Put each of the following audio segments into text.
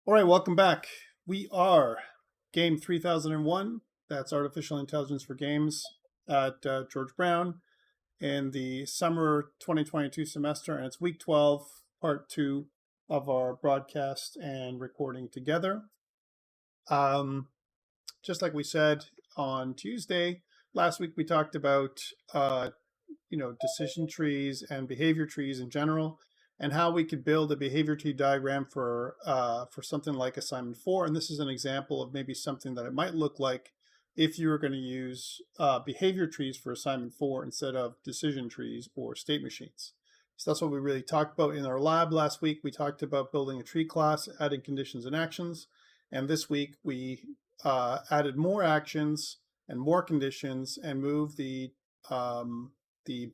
All right, welcome back. We are Game 3001. That's Artificial Intelligence for Games at George Brown in the summer 2022 semester, and it's week 12, part 2 of our broadcast and recording together. Um, just like we said on Tuesday, last week we talked about decision trees and behavior trees in general, and how we could build a behavior tree diagram for something like assignment 4. And this is an example of maybe something that it might look like if you were going to use behavior trees for assignment 4 instead of decision trees or state machines. So that's what we really talked about in our lab last week. We talked about building a tree class, adding conditions and actions. And this week we added more actions and more conditions and moved the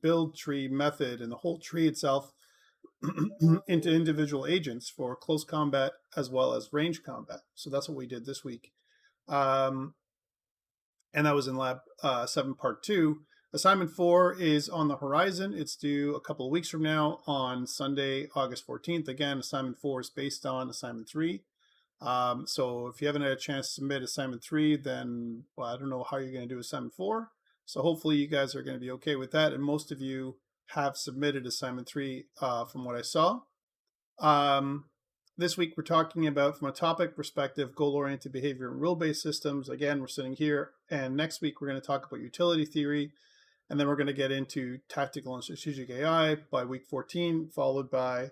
build tree method and the whole tree itself into individual agents for close combat as well as range combat. So that's what we did this week. And that was in lab 7 part 2. Assignment 4 is on the horizon. It's due a couple of weeks from now on Sunday, August 14th. Again, assignment 4 is based on assignment 3. So if you haven't had a chance to submit assignment 3, then I don't know how you're going to do assignment 4. So hopefully you guys are going to be okay with that. And most of you have submitted assignment 3 from what I saw. This week we're talking about, from a topic perspective, goal-oriented behavior and rule-based systems. Again, we're sitting here. And next week we're going to talk about utility theory. And then we're going to get into tactical and strategic AI by week 14, followed by,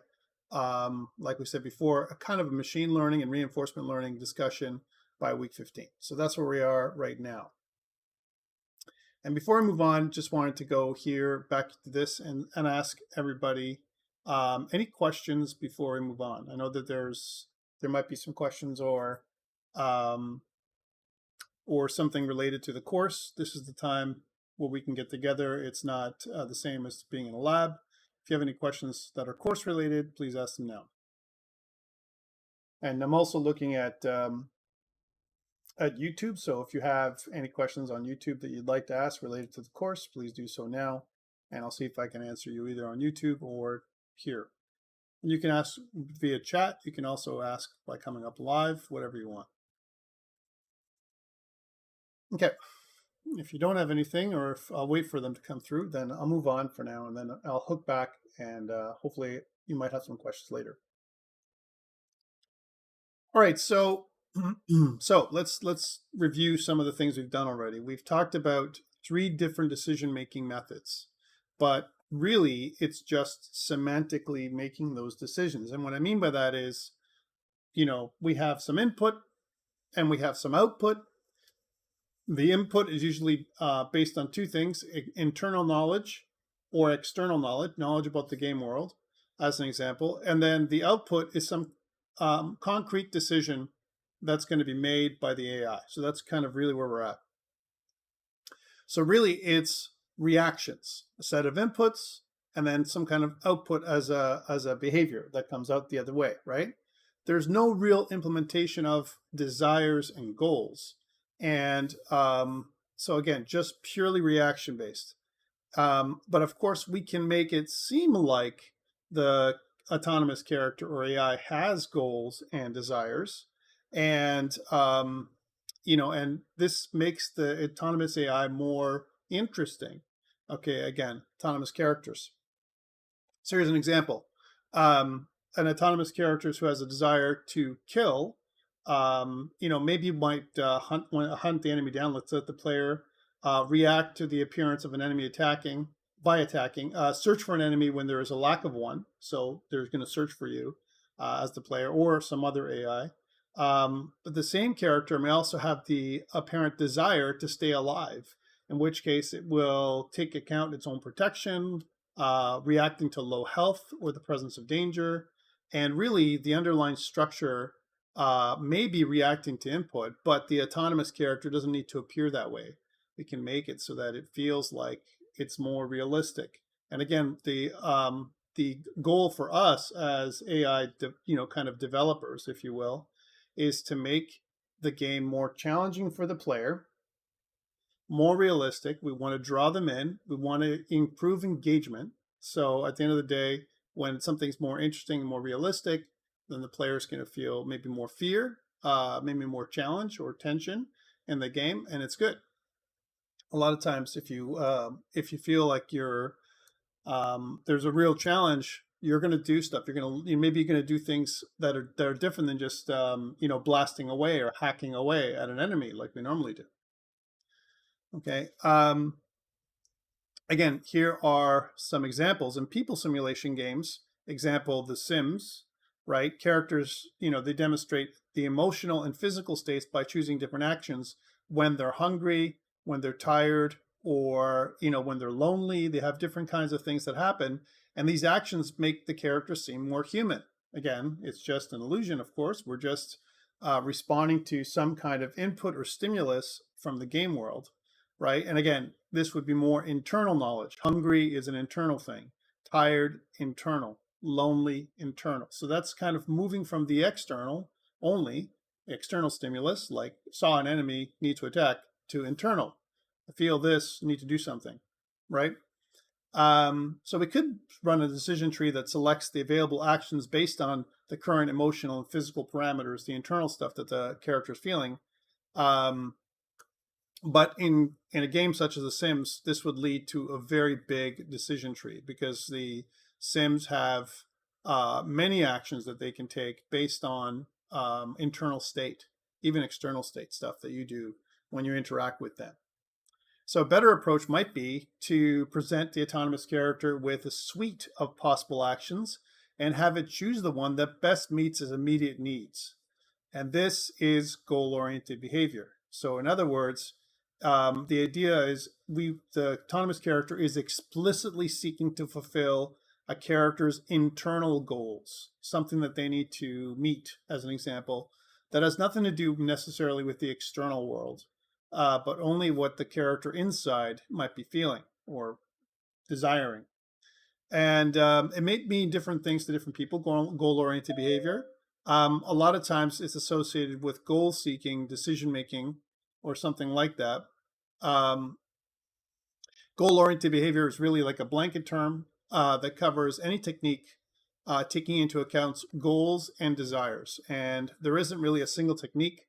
like we said before, a kind of a machine learning and reinforcement learning discussion by week 15. So that's where we are right now. And before I move on, just wanted to go here back to this and ask everybody any questions before we move on. I know that there might be some questions or something related to the course. This is the time where we can get together. It's not the same as being in a lab. If you have any questions that are course related, please ask them now. And I'm also looking at YouTube. So if you have any questions on YouTube that you'd like to ask related to the course, please do so now. And I'll see if I can answer you either on YouTube or here. You can ask via chat. You can also ask by coming up live, whatever you want. Okay. If you don't have anything, or if I'll wait for them to come through, then I'll move on for now, and then I'll hook back, and hopefully you might have some questions later. All right, so let's review some of the things we've done already. We've talked about 3 different decision-making methods, but really it's just semantically making those decisions. And what I mean by that is, we have some input and we have some output. The input is usually based on 2 things: internal knowledge or external knowledge about the game world, as an example. And then the output is some concrete decision that's going to be made by the AI. So that's kind of really where we're at. So really it's reactions, a set of inputs, and then some kind of output as a behavior that comes out the other way, right? There's no real implementation of desires and goals. And so again, just purely reaction based. But of course, we can make it seem like the autonomous character or AI has goals and desires. And, and this makes the autonomous AI more interesting. Okay, again, autonomous characters. So here's an example. An autonomous character who has a desire to kill, maybe you might hunt the enemy down. Let's let the player react to the appearance of an enemy by attacking. Search for an enemy when there is a lack of one. So they're going to search for you as the player or some other AI. But the same character may also have the apparent desire to stay alive, in which case it will take account its own protection, reacting to low health or the presence of danger. And really the underlying structure may be reacting to input, but the autonomous character doesn't need to appear that way. We can make it so that it feels like it's more realistic. And again, the goal for us as AI, kind of developers, if you will, is to make the game more challenging for the player, more realistic. We want to draw them in. We want to improve engagement. So at the end of the day, when something's more interesting and more realistic, then the player's going to feel maybe more fear, maybe more challenge or tension in the game, and it's good. A lot of times, if you feel like there's a real challenge, you're going to do stuff. Maybe you're going to do things that are different than just blasting away or hacking away at an enemy like we normally do. Okay. Again, here are some examples in people simulation games. Example, The Sims, right? Characters, they demonstrate the emotional and physical states by choosing different actions when they're hungry, when they're tired, or, when they're lonely. They have different kinds of things that happen. And these actions make the character seem more human. Again, it's just an illusion, of course. We're just responding to some kind of input or stimulus from the game world, right? And again, this would be more internal knowledge. Hungry is an internal thing. Tired, internal. Lonely, internal. So that's kind of moving from the external only, external stimulus, like saw an enemy, need to attack, to internal. I feel this, need to do something, right? So we could run a decision tree that selects the available actions based on the current emotional and physical parameters, the internal stuff that the character is feeling. But in a game such as The Sims, this would lead to a very big decision tree because the Sims have many actions that they can take based on internal state, even external state stuff that you do when you interact with them. So a better approach might be to present the autonomous character with a suite of possible actions and have it choose the one that best meets his immediate needs. And this is goal-oriented behavior. So in other words, the idea is the autonomous character is explicitly seeking to fulfill a character's internal goals, something that they need to meet, as an example, that has nothing to do necessarily with the external world, but only what the character inside might be feeling or desiring. And it may mean different things to different people, goal-oriented behavior. A lot of times it's associated with goal-seeking, decision-making, or something like that. Goal-oriented behavior is really like a blanket term that covers any technique taking into account goals and desires. And there isn't really a single technique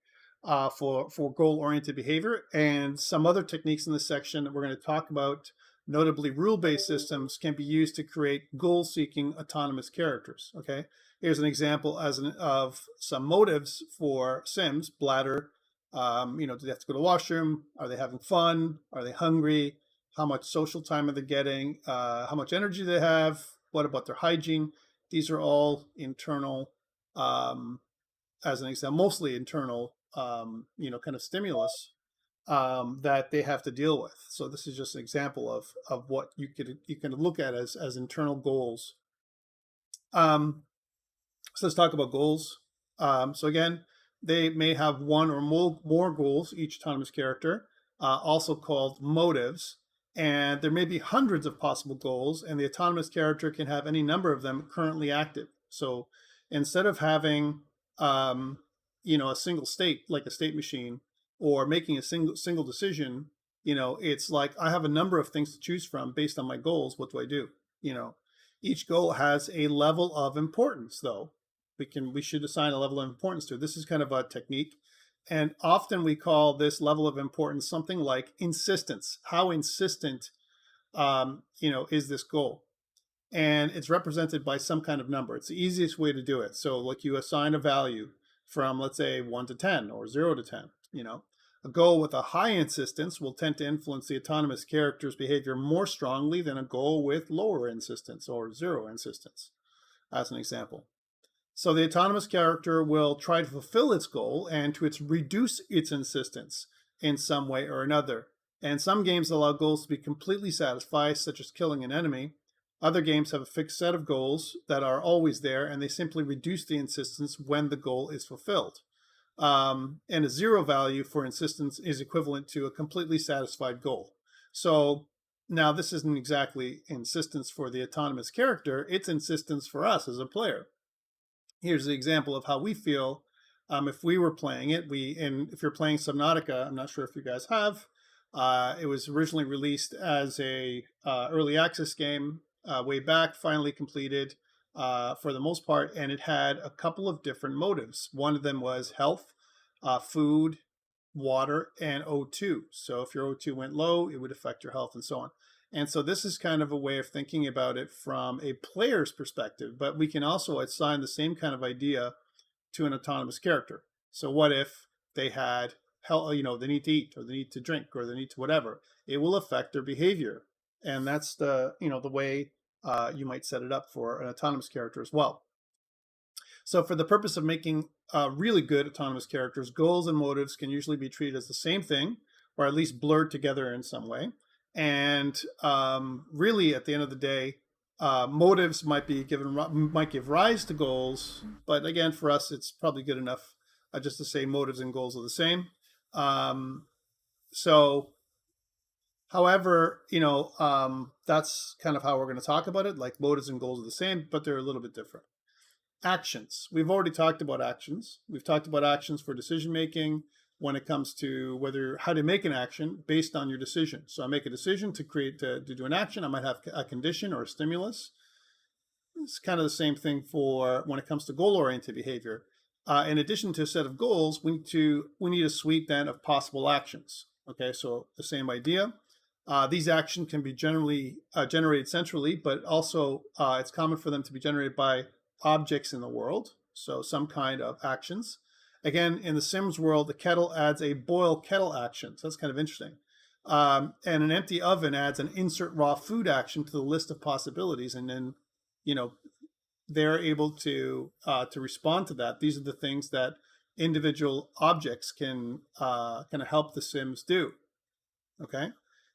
for goal-oriented behavior. And some other techniques in this section that we're going to talk about, notably rule-based systems, can be used to create goal-seeking autonomous characters. Okay, here's an example of some motives for Sims. Bladder. Do they have to go to the washroom? Are they having fun? Are they hungry? How much social time are they getting? How much energy they have? What about their hygiene? These are all internal, as an example, mostly internal, kind of stimulus that they have to deal with. So this is just an example of what you can look at as internal goals. So let's talk about goals. So again, they may have one or more goals, each autonomous character, also called motives. And there may be hundreds of possible goals, and the autonomous character can have any number of them currently active. So instead of having, a single state, like a state machine, or making a single decision, it's like I have a number of things to choose from based on my goals. What do I do? Each goal has a level of importance, though. We should assign a level of importance to it. This is kind of a technique. And often we call this level of importance something like insistence. How insistent, is this goal? And it's represented by some kind of number. It's the easiest way to do it. So like you assign a value from, let's say, 1 to 10 or 0 to 10. A goal with a high insistence will tend to influence the autonomous character's behavior more strongly than a goal with lower insistence or 0 insistence, as an example. So the autonomous character will try to fulfill its goal and to reduce its insistence in some way or another. And some games allow goals to be completely satisfied, such as killing an enemy. Other games have a fixed set of goals that are always there, and they simply reduce the insistence when the goal is fulfilled. And a 0 value for insistence is equivalent to a completely satisfied goal. So now this isn't exactly insistence for the autonomous character, it's insistence for us as a player. Here's the example of how we feel if we were playing it. And if you're playing Subnautica, I'm not sure if you guys have. It was originally released as a early access game way back, finally completed for the most part, and it had a couple of different motives. One of them was health, food, water, and O2. So if your O2 went low, it would affect your health and so on. And so this is kind of a way of thinking about it from a player's perspective, but we can also assign the same kind of idea to an autonomous character. So what if they had health, they need to eat or they need to drink or they need to whatever? It will affect their behavior. And that's the way you might set it up for an autonomous character as well. So for the purpose of making really good autonomous characters, goals and motives can usually be treated as the same thing, or at least blurred together in some way. And really, at the end of the day, motives might give rise to goals. But again, for us, it's probably good enough just to say motives and goals are the same. However, that's kind of how we're going to talk about it. Like motives and goals are the same, but they're a little bit different. Actions. We've already talked about actions. We've talked about actions for decision making when it comes to how to make an action based on your decision. So I make a decision to do an action. I might have a condition or a stimulus. It's kind of the same thing for when it comes to goal-oriented behavior. In addition to a set of goals, we need a suite then of possible actions. Okay, so the same idea. These actions can be generally generated centrally, but also it's common for them to be generated by objects in the world, so some kind of actions. Again, in the Sims world, the kettle adds a boil kettle action, so that's kind of interesting. And an empty oven adds an insert raw food action to the list of possibilities, and then, they're able to respond to that. These are the things that individual objects can kind of help the Sims do. Okay,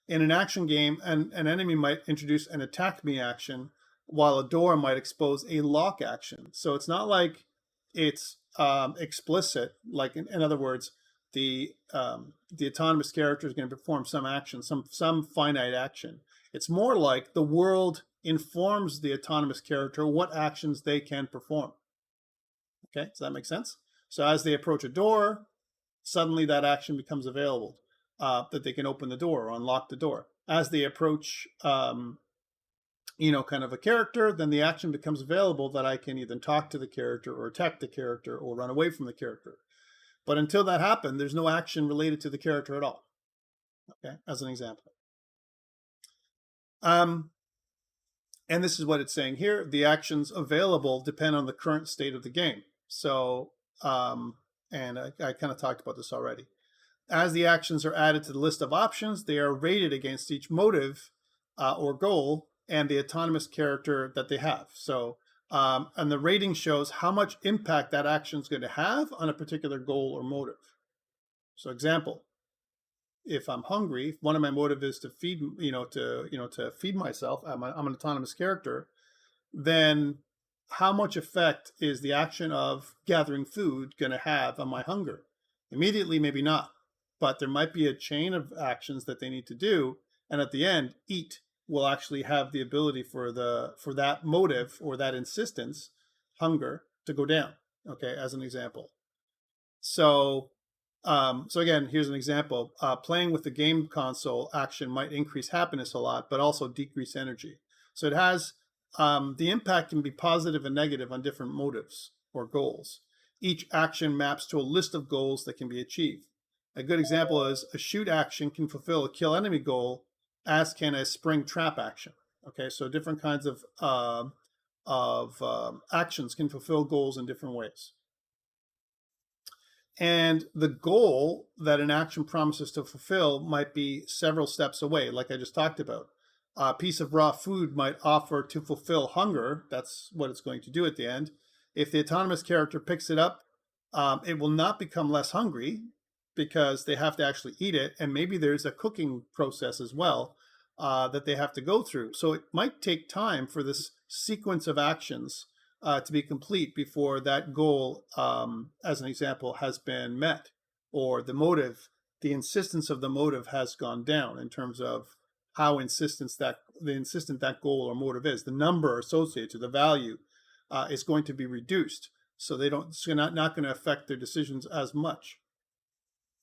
in an action game, an enemy might introduce an attack me action, while a door might expose a lock action. So it's not like it's explicit. Like in other words, the autonomous character is going to perform some action, some finite action. It's more like the world informs the autonomous character what actions they can perform. Okay, does that make sense? So as they approach a door, suddenly that action becomes available, that they can open the door or unlock the door. As they approach kind of a character, then the action becomes available that I can either talk to the character or attack the character or run away from the character. But until that happens, there's no action related to the character at all. Okay, as an example. And this is what it's saying here. The actions available depend on the current state of the game. So, and I kind of talked about this already. As the actions are added to the list of options, they are rated against each motive or goal and the autonomous character that they have. So, and the rating shows how much impact that action is going to have on a particular goal or motive. So, example, if I'm hungry, one of my motive is to feed, to feed myself. I'm an autonomous character. Then, how much effect is the action of gathering food going to have on my hunger? Immediately, maybe not, but there might be a chain of actions that they need to do, and at the end, eat will actually have the ability for that motive or that insistence, hunger, to go down. Okay, as an example. So again, here's an example. Playing with the game console action might increase happiness a lot, but also decrease energy. So it has the impact can be positive and negative on different motives or goals. Each action maps to a list of goals that can be achieved. A good example is a shoot action can fulfill a kill enemy goal, as can a spring trap action. Okay, so different kinds of actions can fulfill goals in different ways. And the goal that an action promises to fulfill might be several steps away, like I just talked about. A piece of raw food might offer to fulfill hunger. That's what it's going to do at the end. If the autonomous character picks it up, it will not become less hungry because they have to actually eat it. And maybe there's a cooking process as well that they have to go through. So it might take time for this sequence of actions to be complete before that goal, as an example, has been met, or the insistence of the motive has gone down in terms of how insistent that goal or motive is. The number associated to the value is going to be reduced, so it's not going to affect their decisions as much.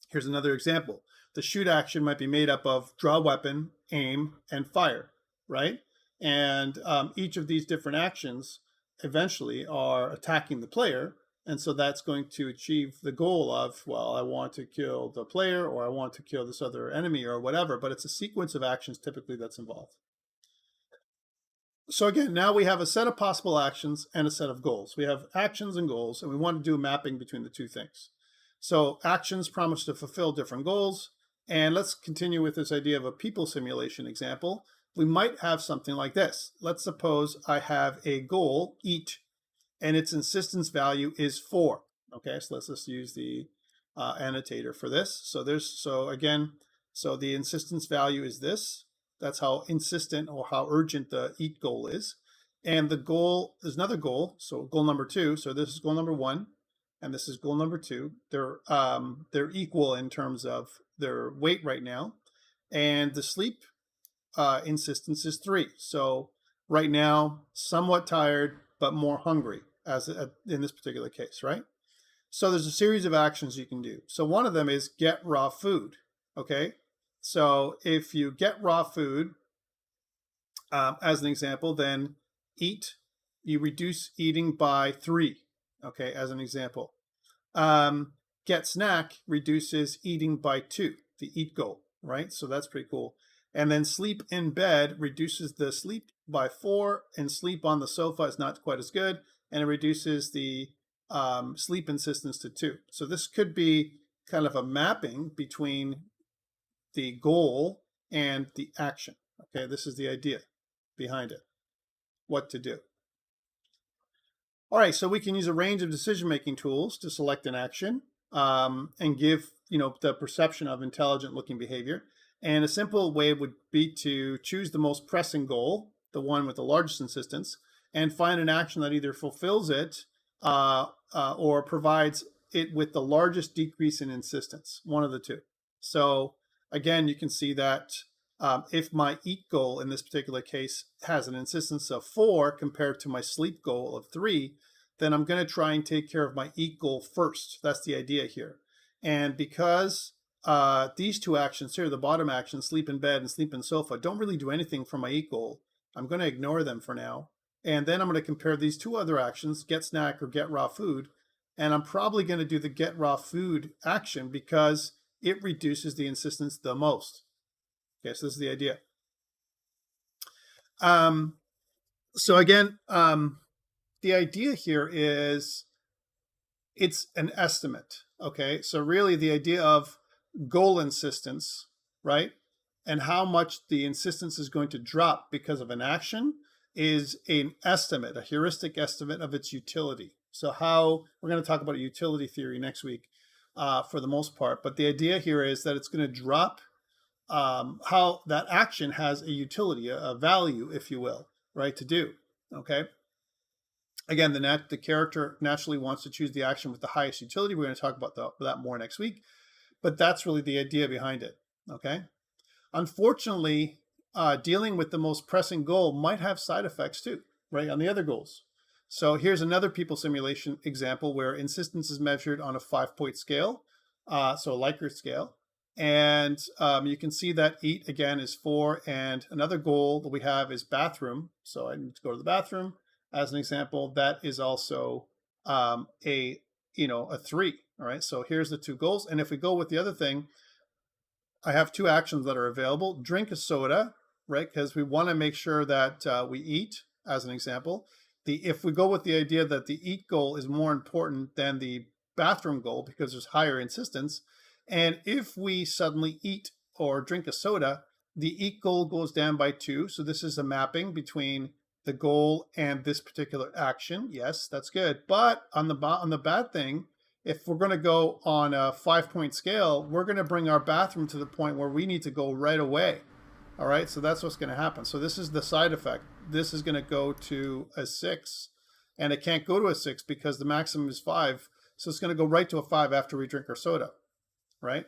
Here's another example. The shoot action might be made up of draw weapon, aim, and fire, right? And each of these different actions eventually are attacking the player. And so that's going to achieve the goal of, well, I want to kill the player, or I want to kill this other enemy, or whatever, but it's a sequence of actions typically that's involved. So again, now we have a set of possible actions and a set of goals. We have actions and goals, and we want to do a mapping between the two things. So actions promise to fulfill different goals. And let's continue with this idea of a people simulation example. We might have something like this. Let's suppose I have a goal, eat, and its insistence value is 4. Okay, so let's just use the annotator for this. So the insistence value is this. That's how insistent or how urgent the eat goal is. And the goal, there's another goal, so goal number 2. So this is goal number 1, and this is goal number 2. They're equal in terms of their weight right now. And the sleep insistence is 3. So right now, somewhat tired, but more hungry, as in this particular case, right? So there's a series of actions you can do. So one of them is get raw food, okay? So if you get raw food, as an example, then eat, you reduce eating by 3, okay, as an example. Get snack reduces eating by 2, the eat goal, right? So that's pretty cool. And then sleep in bed reduces the sleep by 4, and sleep on the sofa is not quite as good, and it reduces the sleep insistence to 2. So this could be kind of a mapping between the goal and the action. Okay, this is the idea behind it, what to do. All right, so we can use a range of decision-making tools to select an action and give the perception of intelligent-looking behavior. And a simple way would be to choose the most pressing goal, the one with the largest insistence, and find an action that either fulfills it or provides it with the largest decrease in insistence, one of the two. So again, you can see that if my eat goal in this particular case has an insistence of 4 compared to my sleep goal of 3, then I'm going to try and take care of my eat goal first. That's the idea here. And because these two actions here, the bottom action, sleep in bed and sleep in sofa, don't really do anything for my eat goal, I'm going to ignore them for now. And then I'm going to compare these two other actions, get snack or get raw food. And I'm probably going to do the get raw food action because it reduces the insistence the most. Okay, so this is the idea. So again, the idea here is it's an estimate. Okay, so really the idea of goal insistence, right? And how much the insistence is going to drop because of an action is an estimate, a heuristic estimate of its utility. So how, we're going to talk about utility theory next week for the most part, but the idea here is that it's going to drop how that action has a utility, a value, if you will, right, to do, okay? Again, the character naturally wants to choose the action with the highest utility. We're going to talk about that more next week, but that's really the idea behind it, okay? Unfortunately, dealing with the most pressing goal might have side effects too, right, on the other goals. So here's another people simulation example where insistence is measured on a 5-point scale, so a Likert scale. And you can see that eat, again, is 4. And another goal that we have is bathroom. So I need to go to the bathroom. As an example, that is also a 3. All right, so here's the two goals. And if we go with the other thing, I have two actions that are available. Drink a soda, right, because we want to make sure that we eat, as an example. If we go with the idea that the eat goal is more important than the bathroom goal because there's higher insistence, and if we suddenly eat or drink a soda, the eat goal goes down by 2. So this is a mapping between the goal and this particular action. Yes, that's good. But on the bad thing, if we're going to go on a 5-point scale, we're going to bring our bathroom to the point where we need to go right away. All right, so that's what's going to happen. So this is the side effect. This is going to go to a 6, and it can't go to a 6 because the maximum is 5. So it's going to go right to a 5 after we drink our soda, right?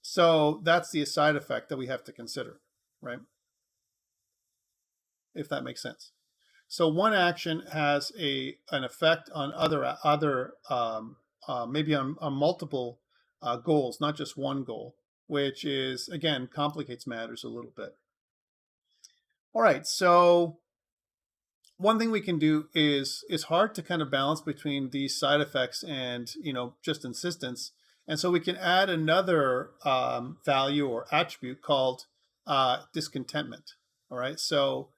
So that's the side effect that we have to consider, right? If that makes sense. So one action has an effect on maybe on multiple goals, not just one goal, which is, again, complicates matters a little bit. All right, so one thing we can do is it's hard to kind of balance between these side effects and just insistence, and so we can add another value or attribute called discontentment. All right, so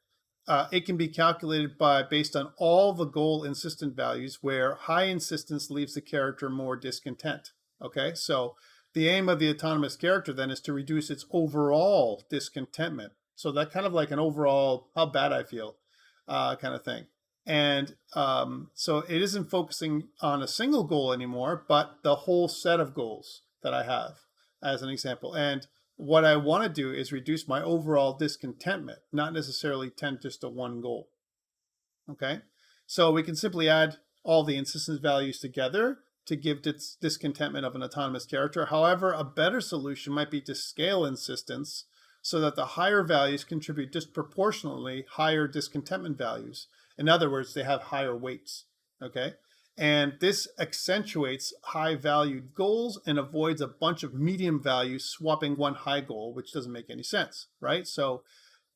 it can be calculated based on all the goal insistent values, where high insistence leaves the character more discontent. Okay, so the aim of the autonomous character then is to reduce its overall discontentment. So that kind of like an overall how bad I feel kind of thing. And so it isn't focusing on a single goal anymore, but the whole set of goals that I have as an example. And what I want to do is reduce my overall discontentment, not necessarily tend just to one goal. Okay, so we can simply add all the insistence values together to give discontentment of an autonomous character. However, a better solution might be to scale insistence so that the higher values contribute disproportionately higher discontentment values. In other words, they have higher weights. Okay, and this accentuates high valued goals and avoids a bunch of medium values swapping one high goal, which doesn't make any sense, right? So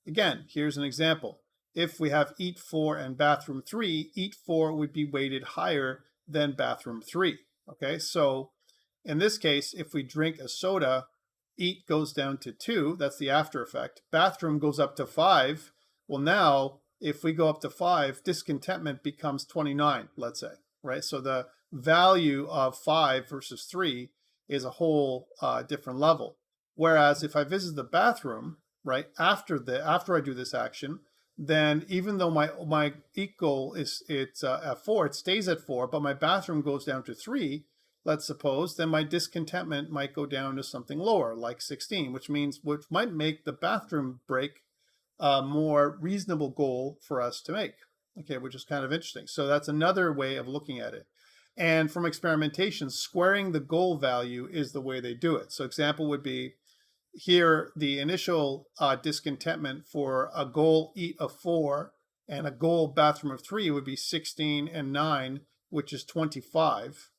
again, here's an example. If we have eat 4 and bathroom 3, eat 4 would be weighted higher than bathroom 3. Okay, so in this case, if we drink a soda, eat goes down to 2. That's the after effect. Bathroom goes up to 5. Well, now, if we go up to 5, discontentment becomes 29, let's say, right? So the value of 5 versus 3 is a whole different level. Whereas if I visit the bathroom, right, after I do this action, then even though my eat goal is at 4, it stays at 4, but my bathroom goes down to 3, let's suppose, then my discontentment might go down to something lower, like 16, which might make the bathroom break a more reasonable goal for us to make. Okay, which is kind of interesting. So that's another way of looking at it. And from experimentation, squaring the goal value is the way they do it. So example would be, here, the initial discontentment for a goal eat of 4 and a goal bathroom of 3 would be 16 and 9, which is 25.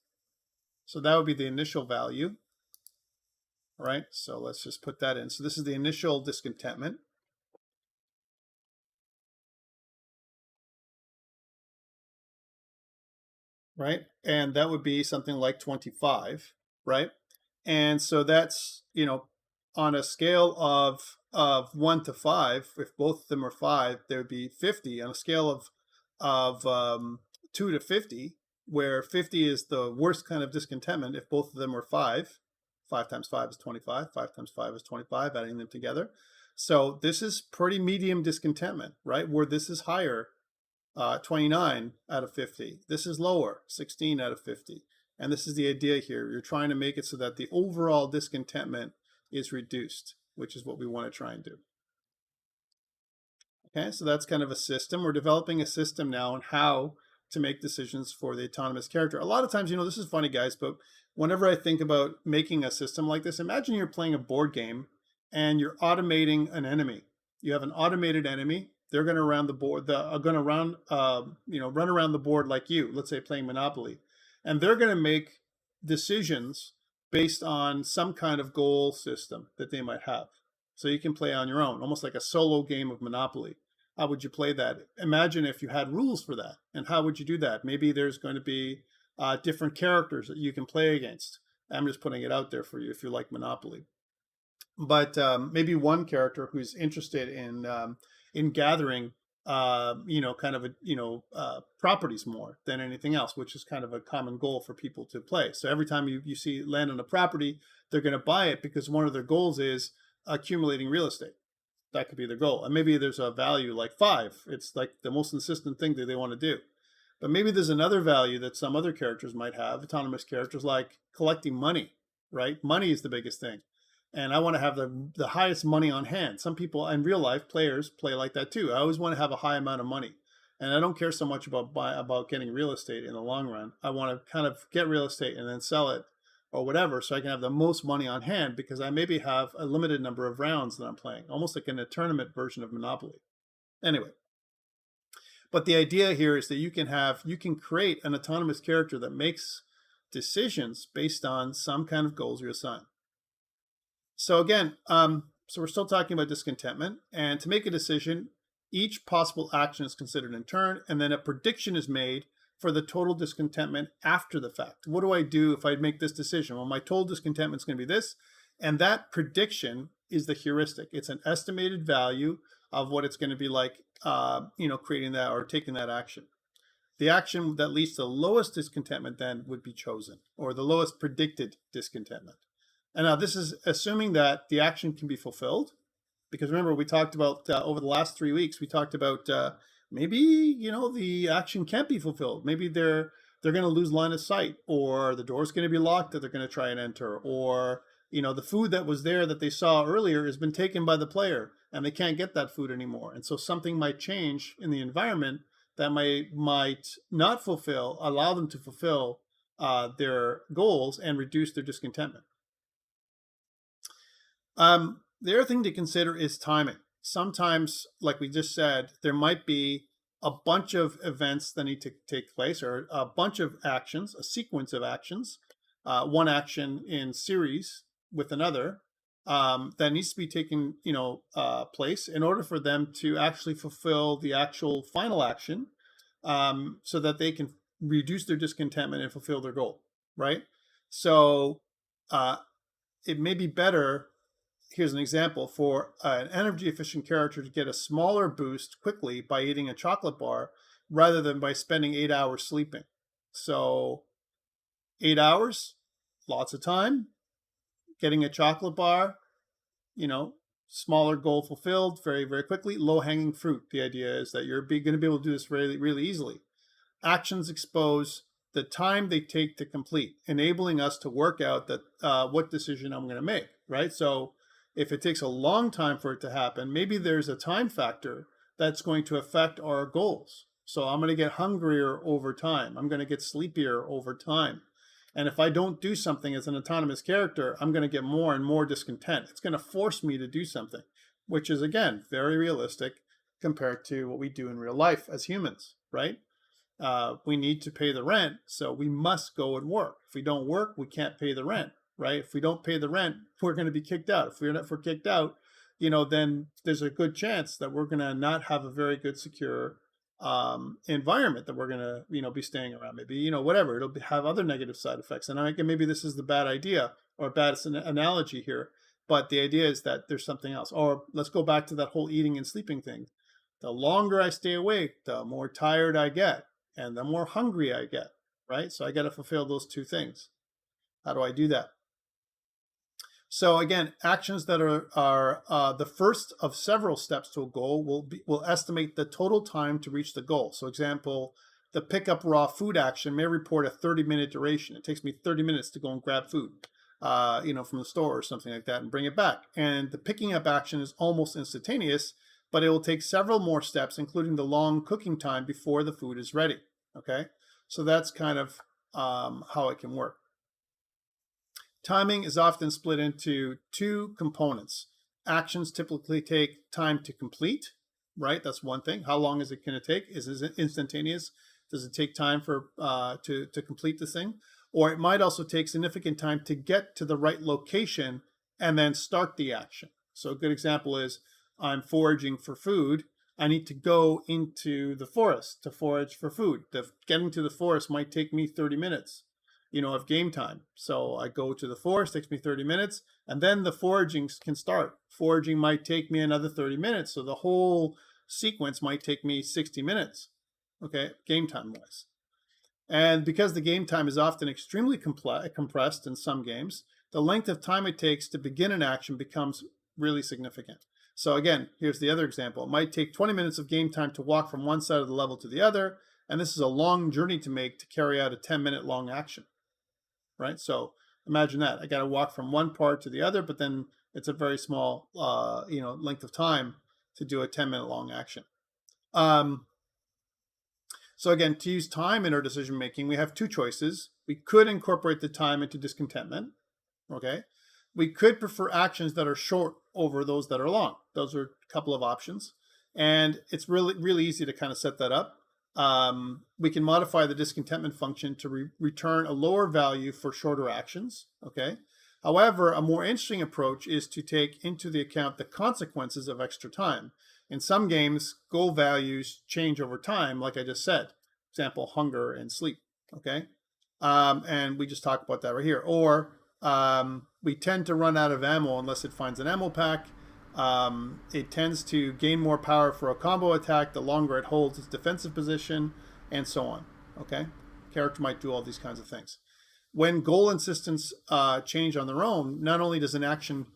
So that would be the initial value. All right, so let's just put that in. So this is the initial discontentment. Right, and that would be something like 25, right? And so that's, on a scale of 1 to 5, if both of them are 5, there would be 50. On a scale of 2 to 50, where 50 is the worst kind of discontentment, if both of them are 5, 5 times 5 is 25, 5 times 5 is 25, adding them together. So this is pretty medium discontentment, right? Where this is higher, 29 out of 50. This is lower, 16 out of 50. And this is the idea here. You're trying to make it so that the overall discontentment is reduced, which is what we want to try and do. Okay, so that's kind of a system. We're developing a system now on how to make decisions for the autonomous character. A lot of times, this is funny, guys, but whenever I think about making a system like this, imagine you're playing a board game and you're automating an enemy. You have an automated enemy. They're going to run the board. Are going to run around the board like you. Let's say playing Monopoly, and they're going to make decisions based on some kind of goal system that they might have. So you can play on your own, almost like a solo game of Monopoly. How would you play that? Imagine if you had rules for that, and how would you do that? Maybe there's going to be different characters that you can play against. I'm just putting it out there for you if you like Monopoly. But maybe one character who's interested in gathering, properties more than anything else, which is kind of a common goal for people to play. So every time you see land on a property, they're going to buy it because one of their goals is accumulating real estate. That could be their goal. And maybe there's a value like 5. It's like the most insistent thing that they want to do. But maybe there's another value that some other characters might have, autonomous characters, like collecting money, right? Money is the biggest thing. And I want to have the highest money on hand. Some people in real life, players, play like that too. I always want to have a high amount of money. And I don't care so much about getting real estate in the long run. I want to kind of get real estate and then sell it or whatever, so I can have the most money on hand, because I maybe have a limited number of rounds that I'm playing, almost like in a tournament version of Monopoly. Anyway, but the idea here is that you can create an autonomous character that makes decisions based on some kind of goals you assign. So again, so we're still talking about discontentment, and to make a decision, Each possible action is considered in turn, and then a prediction is made for the total discontentment after the fact. What do I do if I make this decision? Well, my total discontentment is going to be this, and that prediction is the heuristic. It's an estimated value of what it's going to be like, creating that or taking that action. The action that leads to the lowest discontentment then would be chosen, or the lowest predicted discontentment. And now this is assuming that the action can be fulfilled, because remember we talked about over the last 3 weeks, we talked about maybe the action can't be fulfilled. Maybe they're going to lose line of sight, or the door's going to be locked that they're going to try and enter, or the food that was there that they saw earlier has been taken by the player and they can't get that food anymore. And so something might change in the environment that might not allow them to fulfill their goals and reduce their discontentment. The other thing to consider is timing. Sometimes, like we just said, there might be a bunch of events that need to take place, or a bunch of actions, a sequence of actions, one action in series with another, that needs to be taken, place in order for them to actually fulfill the actual final action, so that they can reduce their discontentment and fulfill their goal, right? So it may be better, here's an example, for an energy efficient character to get a smaller boost quickly by eating a chocolate bar rather than by spending 8 hours sleeping. So 8 hours, lots of time, getting a chocolate bar, smaller goal fulfilled very, very quickly, low hanging fruit. The idea is that you're going to be able to do this really, really easily. Actions expose the time they take to complete, enabling us to work out that what decision I'm going to make, right? So if it takes a long time for it to happen, maybe there's a time factor that's going to affect our goals. So I'm going to get hungrier over time. I'm going to get sleepier over time. And if I don't do something as an autonomous character, I'm going to get more and more discontent. It's going to force me to do something, which is, again, very realistic compared to what we do in real life as humans, right? We need to pay the rent, so we must go and work. If we don't work, we can't pay the rent, right? If we don't pay the rent, we're going to be kicked out. If we're kicked out, then there's a good chance that we're going to not have a very good, secure environment that we're going to, be staying around. Maybe, whatever, it'll have other negative side effects. And maybe this is the bad idea or bad analogy here, but the idea is that there's something else. Or let's go back to that whole eating and sleeping thing. The longer I stay awake, the more tired I get and the more hungry I get, right? So I got to fulfill those two things. How do I do that? So again, actions that are the first of several steps to a goal will estimate the total time to reach the goal. So example, the pick up raw food action may report a 30-minute duration. It takes me 30 minutes to go and grab food, from the store or something like that and bring it back. And the picking up action is almost instantaneous, but it will take several more steps, including the long cooking time before the food is ready. Okay, so that's kind of how it can work. Timing is often split into two components. Actions typically take time to complete, right? That's one thing. How long is it going to take? Is it instantaneous? Does it take time for to complete the thing? Or it might also take significant time to get to the right location and then start the action. So a good example is I'm foraging for food. I need to go into the forest to forage for food. Getting to the forest might take me 30 minutes. Of game time. So I go to the forest, takes me 30 minutes, and then the foraging can start. Foraging might take me another 30 minutes. So the whole sequence might take me 60 minutes, okay, game time wise. And because the game time is often extremely compressed in some games, the length of time it takes to begin an action becomes really significant. So again, here's the other example. It might take 20 minutes of game time to walk from one side of the level to the other, and this is a long journey to make to carry out a 10-minute long action. Right? So imagine that. I got to walk from one part to the other, but then it's a very small, length of time to do a 10-minute long action. So again, to use time in our decision making, we have two choices. We could incorporate the time into discontentment. Okay. We could prefer actions that are short over those that are long. Those are a couple of options. And it's really, really easy to kind of set that up. We can modify the discontentment function to return a lower value for shorter actions, okay? However, a more interesting approach is to take into the account the consequences of extra time. In some games, goal values change over time, like I just said. Example, hunger and sleep, okay? And we just talked about that right here. Or we tend to run out of ammo unless it finds an ammo pack. It tends to gain more power for a combo attack the longer it holds its defensive position, and so on, okay? Character might do all these kinds of things. When goal insistence change on their own, not only does an action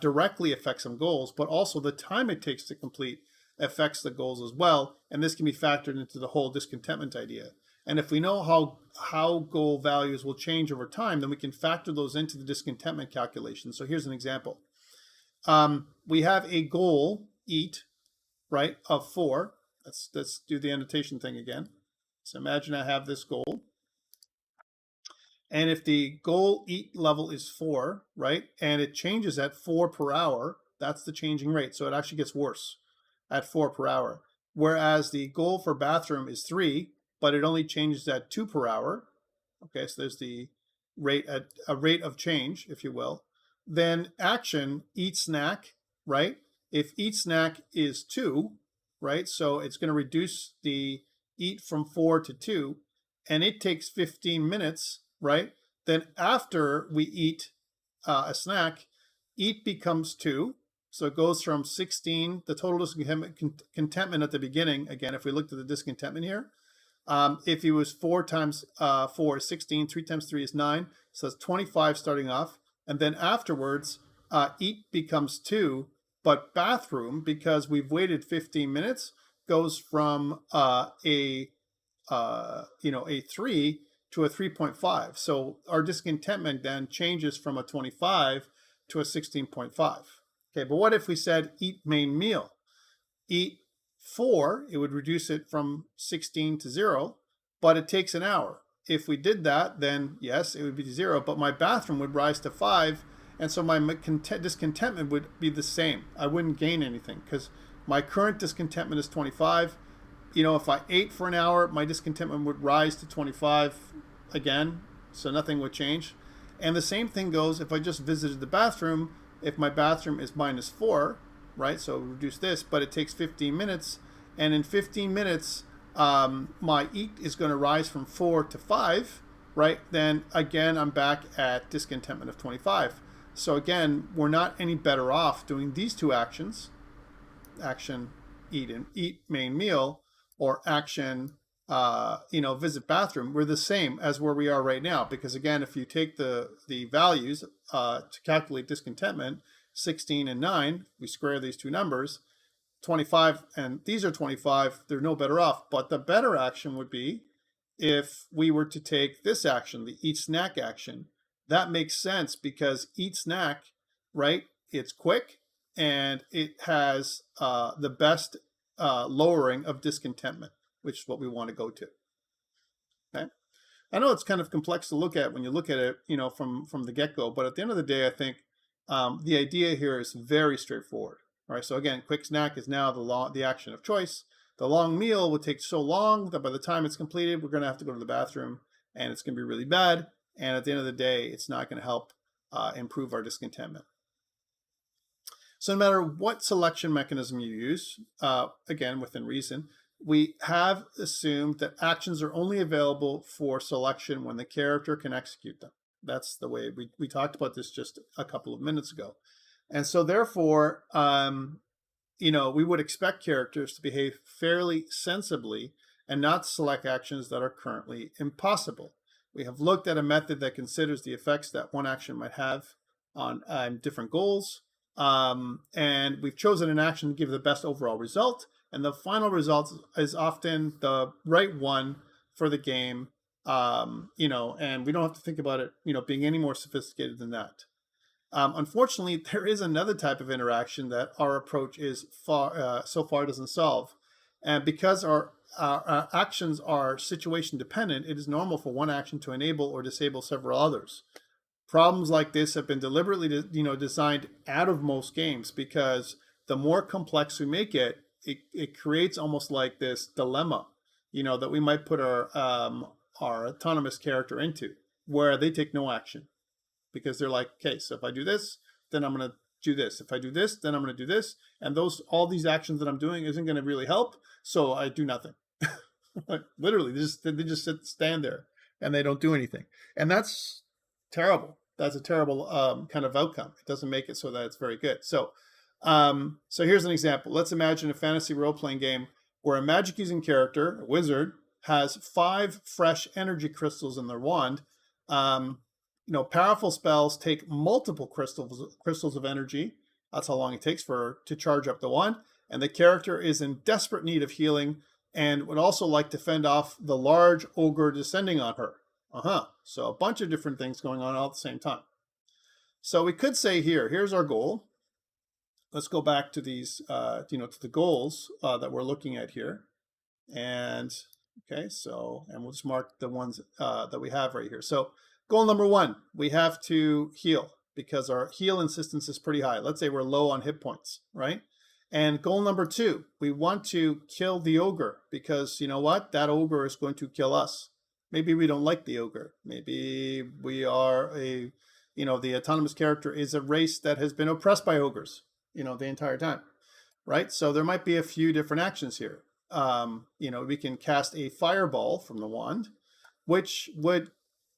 directly affect some goals, but also the time it takes to complete affects the goals as well. And this can be factored into the whole discontentment idea. And if we know how goal values will change over time, then we can factor those into the discontentment calculation. So here's an example. We have a goal, eat, right, of 4. Let's do the annotation thing again. So imagine I have this goal. And if the goal eat level is 4, right, and it changes at 4 per hour, that's the changing rate. So it actually gets worse at 4 per hour. Whereas the goal for bathroom is 3, but it only changes at 2 per hour. Okay, so there's the rate at a rate of change, if you will. Then action, eat snack, right? If eat snack is 2, right, so it's going to reduce the eat from 4 to 2, and it takes 15 minutes, right? Then after we eat a snack, eat becomes 2. So it goes from 16, the total discontentment at the beginning. Again, if we looked at the discontentment here, if it was 4 times 4 is 16, 3 times 3 is 9. So it's 25 starting off. And then afterwards, eat becomes 2. But bathroom, because we've waited 15 minutes, goes from a 3 to a 3.5. So our discontentment then changes from a 25 to a 16.5. Okay, but what if we said eat main meal? Eat 4, it would reduce it from 16 to 0, but it takes an hour. If we did that, then yes, it would be 0, but my bathroom would rise to 5, and so my discontentment would be the same. I wouldn't gain anything because my current discontentment is 25. If I ate for an hour, my discontentment would rise to 25 again, so nothing would change. And the same thing goes if I just visited the bathroom. If my bathroom is -4, right, so reduce this, but it takes 15 minutes, and in 15 minutes, my eat is going to rise from 4 to 5, right, then again, I'm back at discontentment of 25. So again, we're not any better off doing these two actions, action eat main meal, or action visit bathroom. We're the same as where we are right now, because again, if you take the values to calculate discontentment, 16 and 9, we square these two numbers, 25 and these are 25, they're no better off. But the better action would be if we were to take this action, the eat snack action. That makes sense because eat snack, right, it's quick and it has the best lowering of discontentment, which is what we want to go to. Okay, I know it's kind of complex to look at when you look at it, from the get-go, but at the end of the day, I think the idea here is very straightforward. All right, so again, quick snack is now the action of choice. The long meal will take so long that by the time it's completed, we're going to have to go to the bathroom, and it's going to be really bad. And at the end of the day, it's not going to help improve our discontentment. So no matter what selection mechanism you use, again, within reason, we have assumed that actions are only available for selection when the character can execute them. That's the way we talked about this just a couple of minutes ago. And so therefore, we would expect characters to behave fairly sensibly and not select actions that are currently impossible. We have looked at a method that considers the effects that one action might have on different goals. And we've chosen an action to give the best overall result. And the final result is often the right one for the game, and we don't have to think about it, being any more sophisticated than that. Unfortunately, there is another type of interaction that our approach is so far doesn't solve. And because our actions are situation dependent, it is normal for one action to enable or disable several others. Problems like this have been deliberately, designed out of most games because the more complex we make it, it creates almost like this dilemma, that we might put our autonomous character into, where they take no action because they're like, okay, so if I do this, then I'm going to do this. If I do this, then I'm going to do this. And all these actions that I'm doing isn't going to really help. So I do nothing. Literally, they just stand there and they don't do anything. And that's terrible. That's a terrible kind of outcome. It doesn't make it so that it's very good. So here's an example. Let's imagine a fantasy role-playing game where a magic-using character, a wizard, has 5 fresh energy crystals in their wand. Powerful spells take multiple crystals of energy. That's how long it takes to charge up the wand. And the character is in desperate need of healing and would also like to fend off the large ogre descending on her. So a bunch of different things going on all at the same time. So we could say here's our goal. Let's go back to these, to the goals that we're looking at here. And okay, and we'll just mark the ones that we have right here. So goal number 1, we have to heal because our heal insistence is pretty high. Let's say we're low on hit points, right? And goal number 2, we want to kill the ogre because you know what? That ogre is going to kill us. Maybe we don't like the ogre. Maybe we are the autonomous character is a race that has been oppressed by ogres, the entire time, right? So there might be a few different actions here. We can cast a fireball from the wand, which would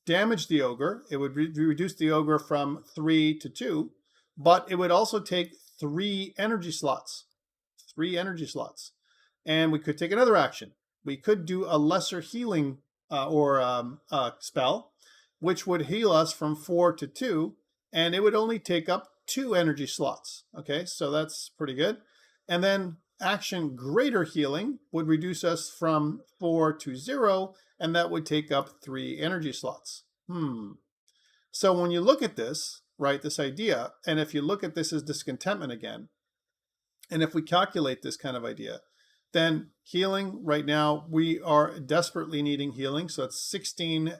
damage the ogre. It would reduce the ogre from 3 to 2, but it would also take 3 energy slots. 3 energy slots. And we could take another action. We could do a lesser healing spell, which would heal us from 4 to 2, and it would only take up 2 energy slots. Okay, so that's pretty good. And then action greater healing would reduce us from 4 to 0, and that would take up 3 energy slots. So when you look at this, right, this idea, and if you look at this as discontentment again, and if we calculate this kind of idea, then healing right now, we are desperately needing healing. So it's 16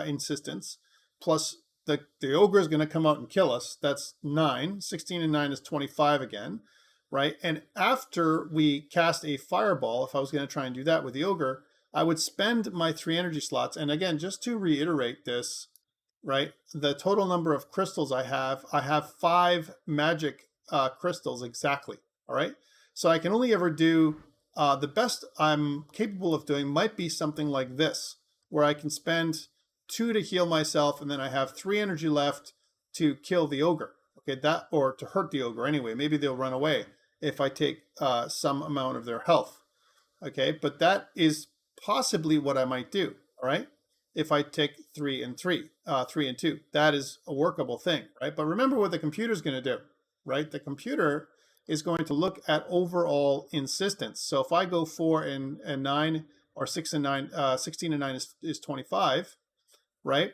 insistence, plus the ogre is going to come out and kill us. That's 9. 16 and 9 is 25 again, right? And after we cast a fireball, if I was going to try and do that with the ogre, I would spend my 3 energy slots. And again, just to reiterate this, right, the total number of crystals I have 5 magic crystals exactly, all right? So I can only ever do, the best I'm capable of doing might be something like this, where I can spend 2 to heal myself, and then I have 3 energy left to kill the ogre, okay, or to hurt the ogre anyway. Maybe they'll run away if I take some amount of their health, okay? But that is possibly what I might do, all right? If I take 3 and 2, that is a workable thing, right? But remember what the computer is going to do, right? The computer is going to look at overall insistence. So if I go 4 and 9, or 6 and 9, 16 and 9 is 25, right?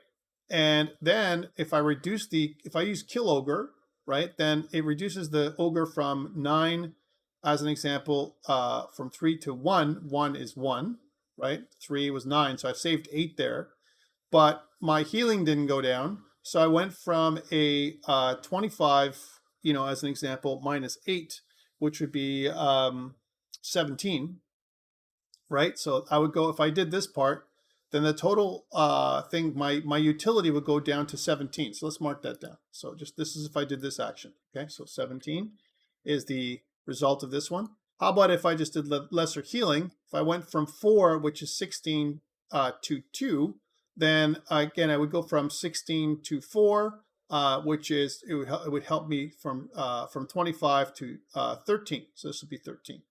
And then if I use kill ogre, right, then it reduces the ogre from 9, as an example, from 3 to 1. 1 is 1, right? 3 was 9, so I've saved 8 there. But my healing didn't go down, so I went from a 25, as an example, minus 8, which would be 17, right? So I would go, if I did this part, then the total thing, my utility would go down to 17. So let's mark that down. So this is if I did this action, okay? So 17 is the result of this one. How about if I just did lesser healing? If I went from 4, which is 16, to 2, then again, I would go from 16 to 4, which is, it would help me from 25 to 13. So this would be 13.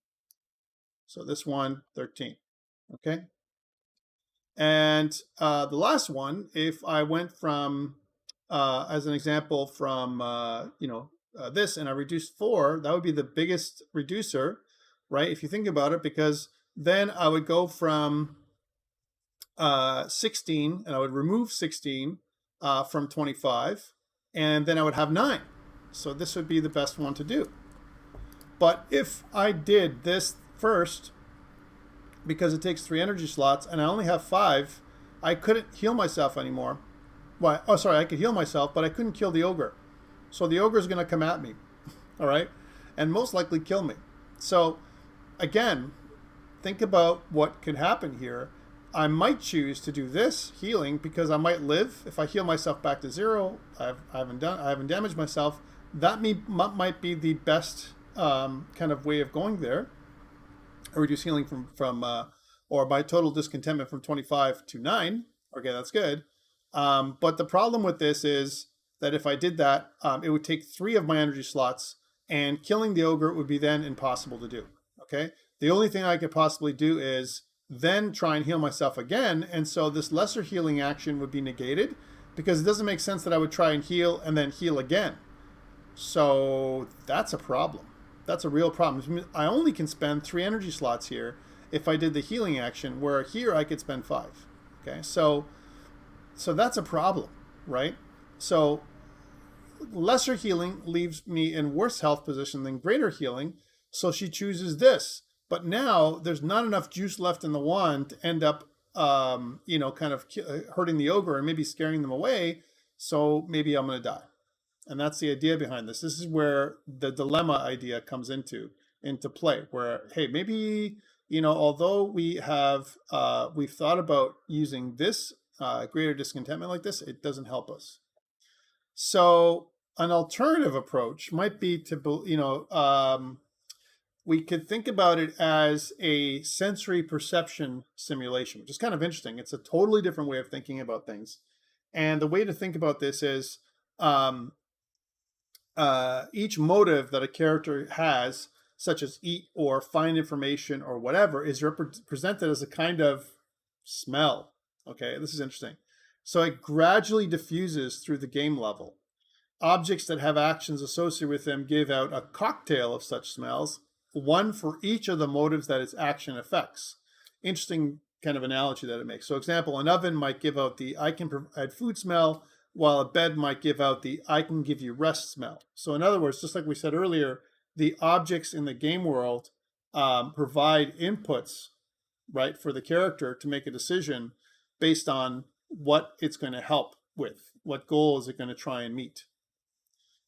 So this one, 13, okay? And the last one, if I went from, as an example, from, this, and I reduced 4, that would be the biggest reducer, right? If you think about it, because then I would go from 16, and I would remove 16 from 25, and then I would have 9. So this would be the best one to do. But if I did this first, because it takes 3 energy slots, and I only have 5, I couldn't heal myself anymore. Well, oh, sorry, I could heal myself, but I couldn't kill the ogre. So the ogre is going to come at me, all right, and most likely kill me. So again, think about what could happen here. I might choose to do this healing because I might live. If I heal myself back to 0, I haven't damaged myself. that might be the best kind of way of going there. Or reduce healing or by total discontentment from 25 to 9. Okay, that's good. But the problem with this is that if I did that, it would take 3 of my energy slots, and killing the ogre would be then impossible to do. Okay, the only thing I could possibly do is then try and heal myself again, and so this lesser healing action would be negated, because it doesn't make sense that I would try and heal and then heal again. So that's a problem. That's a real problem. I only can spend 3 energy slots here if I did the healing action, where here I could spend 5. Okay, so that's a problem, right? So lesser healing leaves me in worse health position than greater healing, so she chooses this. But now there's not enough juice left in the wand to end up, kind of hurting the ogre and maybe scaring them away. So maybe I'm going to die. And that's the idea behind this. This is where the dilemma idea comes into play, where, hey, maybe, although we've thought about using this greater discontentment like this, it doesn't help us. So an alternative approach might be to, we could think about it as a sensory perception simulation, which is kind of interesting. It's a totally different way of thinking about things. And the way to think about this is each motive that a character has, such as eat or find information or whatever, is presented as a kind of smell. Okay, this is interesting. So it gradually diffuses through the game level. Objects that have actions associated with them give out a cocktail of such smells, one for each of the motives that its action affects. Interesting kind of analogy that it makes. So example, an oven might give out the I can provide food smell, while a bed might give out the I can give you rest smell. So in other words, just like we said earlier, the objects in the game world provide inputs, right, for the character to make a decision based on what it's going to help with, what goal is it going to try and meet.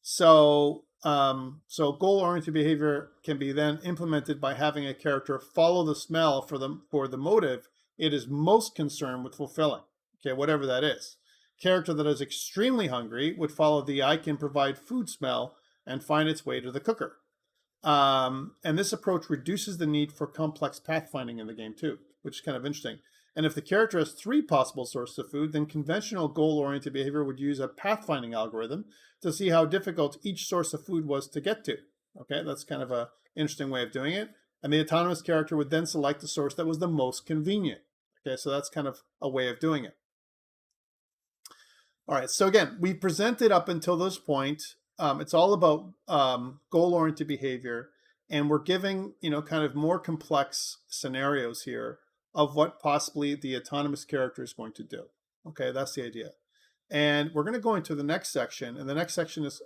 So goal-oriented behavior can be then implemented by having a character follow the smell for the motive it is most concerned with fulfilling. Okay, whatever that is. Character that is extremely hungry would follow the I can provide food smell and find its way to the cooker. And this approach reduces the need for complex pathfinding in the game too, which is kind of interesting. And if the character has 3 possible sources of food, then conventional goal-oriented behavior would use a pathfinding algorithm to see how difficult each source of food was to get to. Okay, that's kind of an interesting way of doing it. And the autonomous character would then select the source that was the most convenient. Okay, so that's kind of a way of doing it. All right, so again, we presented up until this point. It's all about goal-oriented behavior, and we're giving, kind of more complex scenarios here of what possibly the autonomous character is going to do. Okay, that's the idea. And we're going to go into the next section, and the next section is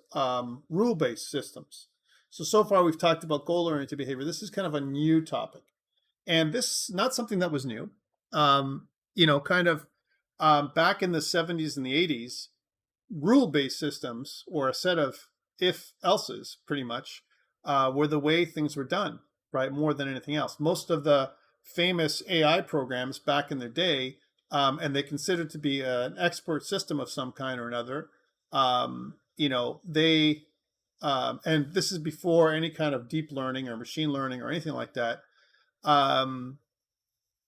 rule-based systems. So far we've talked about goal-oriented behavior. This is kind of a new topic. And this is not something that was new. Back in the 70s and the 80s, rule-based systems, or a set of if-elses, pretty much, were the way things were done, right, more than anything else. Most of the famous AI programs back in their day, and they considered to be an expert system of some kind or another, they, and this is before any kind of deep learning or machine learning or anything like that,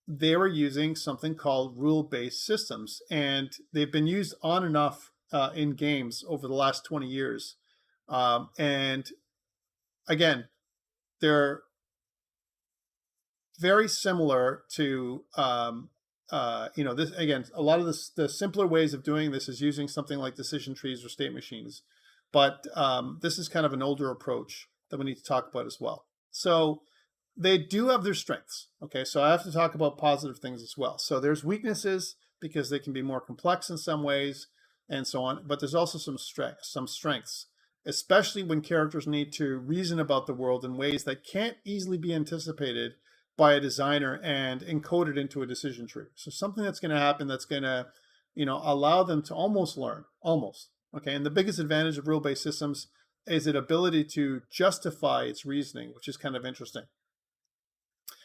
they were using something called rule-based systems, and they've been used on and off in games over the last 20 years. And again, they're very similar to, this, again, a lot of the simpler ways of doing this is using something like decision trees or state machines. But this is kind of an older approach that we need to talk about as well. So they do have their strengths. Okay, so I have to talk about positive things as well. So there's weaknesses because they can be more complex in some ways and so on. But there's also some strengths, especially when characters need to reason about the world in ways that can't easily be anticipated by a designer and encoded into a decision tree. So something that's going to happen that's going to, allow them to almost learn, almost. Okay, and the biggest advantage of rule-based systems is its ability to justify its reasoning, which is kind of interesting.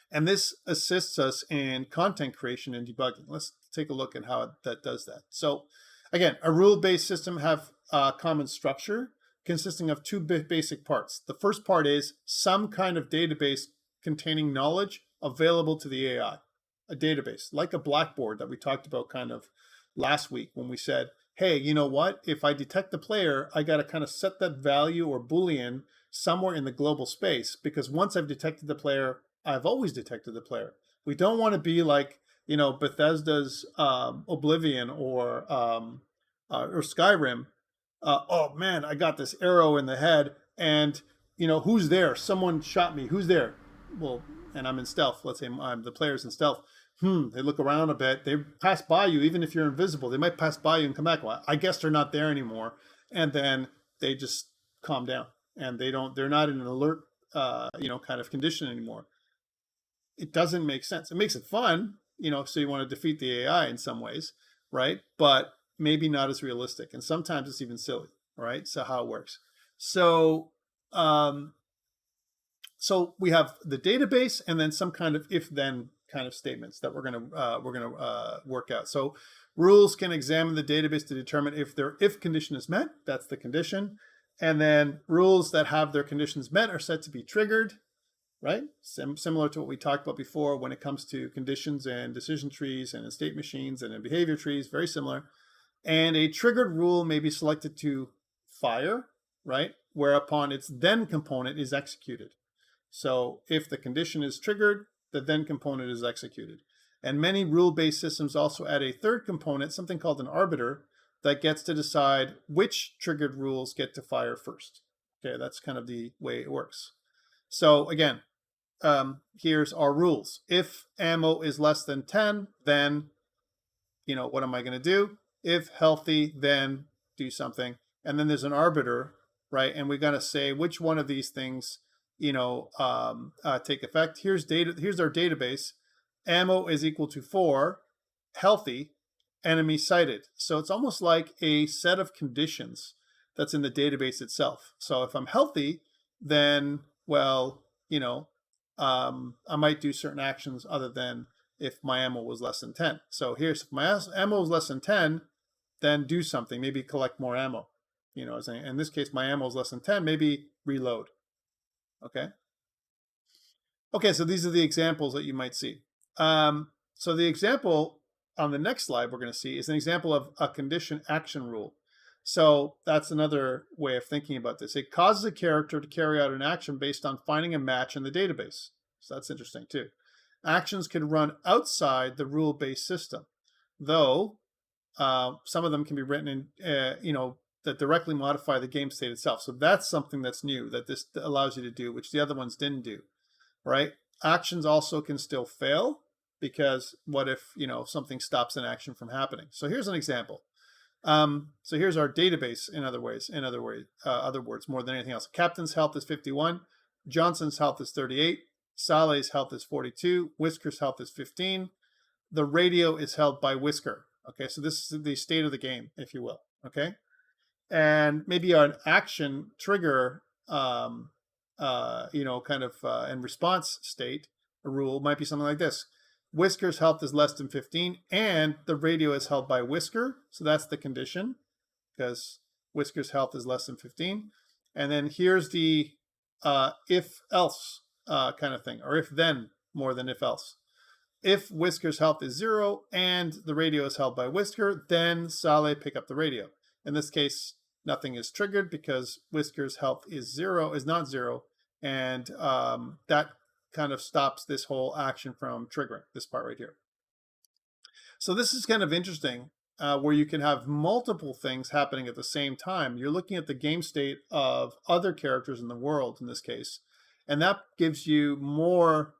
And this assists us in content creation and debugging. Let's take a look at how that does that. So again, a rule-based system have common structure, consisting of two basic parts. The first part is some kind of database containing knowledge available to the AI, a database like a blackboard that we talked about kind of last week when we said, hey, you know what? If I detect the player, I got to kind of set that value or Boolean somewhere in the global space, because once I've detected the player, I've always detected the player. We don't want to be like, Bethesda's Oblivion or Skyrim. Oh man, I got this arrow in the head, and who's there? Someone shot me. Who's there? Well, and I'm in stealth. Let's say I'm the player's in stealth. They look around a bit. They pass by you, even if you're invisible. They might pass by you and come back. Well, I guess they're not there anymore, and then they just calm down, and they're not in an alert, kind of condition anymore. It doesn't make sense. It makes it fun, so you want to defeat the AI in some ways, right? But maybe not as realistic. And sometimes it's even silly, right? So how it works. So, so we have the database and then some kind of if-then kind of statements that we're gonna work out. So rules can examine the database to determine if their if condition is met. That's the condition. And then rules that have their conditions met are set to be triggered, right? Similar to what we talked about before when it comes to conditions and decision trees and in state machines and in behavior trees, very similar. And a triggered rule may be selected to fire, right? Whereupon its then component is executed. So if the condition is triggered, the then component is executed. And many rule-based systems also add a third component, something called an arbiter, that gets to decide which triggered rules get to fire first. Okay, that's kind of the way it works. So again, here's our rules. If ammo is less than 10, then, what am I going to do? If healthy, then do something. And then there's an arbiter, right? And we're going to say which one of these things, take effect. Here's our database. Ammo is equal to 4, healthy, enemy sighted. So it's almost like a set of conditions that's in the database itself. So if I'm healthy, then, well, I might do certain actions other than if my ammo was less than 10. So here's, if my ammo is less than 10, then do something, maybe collect more ammo. In this case, my ammo is less than 10, maybe reload. Okay. Okay, so these are the examples that you might see. So the example on the next slide we're going to see is an example of a condition action rule. So that's another way of thinking about this. It causes a character to carry out an action based on finding a match in the database. So that's interesting too. Actions can run outside the rule-based system, though some of them can be written in, that directly modify the game state itself. So that's something that's new that this allows you to do, which the other ones didn't do, right? Actions also can still fail because what if, something stops an action from happening? So here's an example. So here's our database in other words, more than anything else. Captain's health is 51. Johnson's health is 38. Saleh's health is 42. Whisker's health is 15. The radio is held by Whisker. Okay, so this is the state of the game, if you will. Okay, and maybe an action trigger, and response state, a rule might be something like this. Whisker's health is less than 15, and the radio is held by Whisker. So that's the condition, because Whisker's health is less than 15. And then here's the if-else kind of thing, or if-then more than if-else. If Whisker's health is 0 and the radio is held by Whisker, then Saleh pick up the radio. In this case, nothing is triggered because Whisker's health is not 0, and that kind of stops this whole action from triggering, this part right here. So this is kind of interesting, where you can have multiple things happening at the same time. You're looking at the game state of other characters in the world in this case, and that gives you more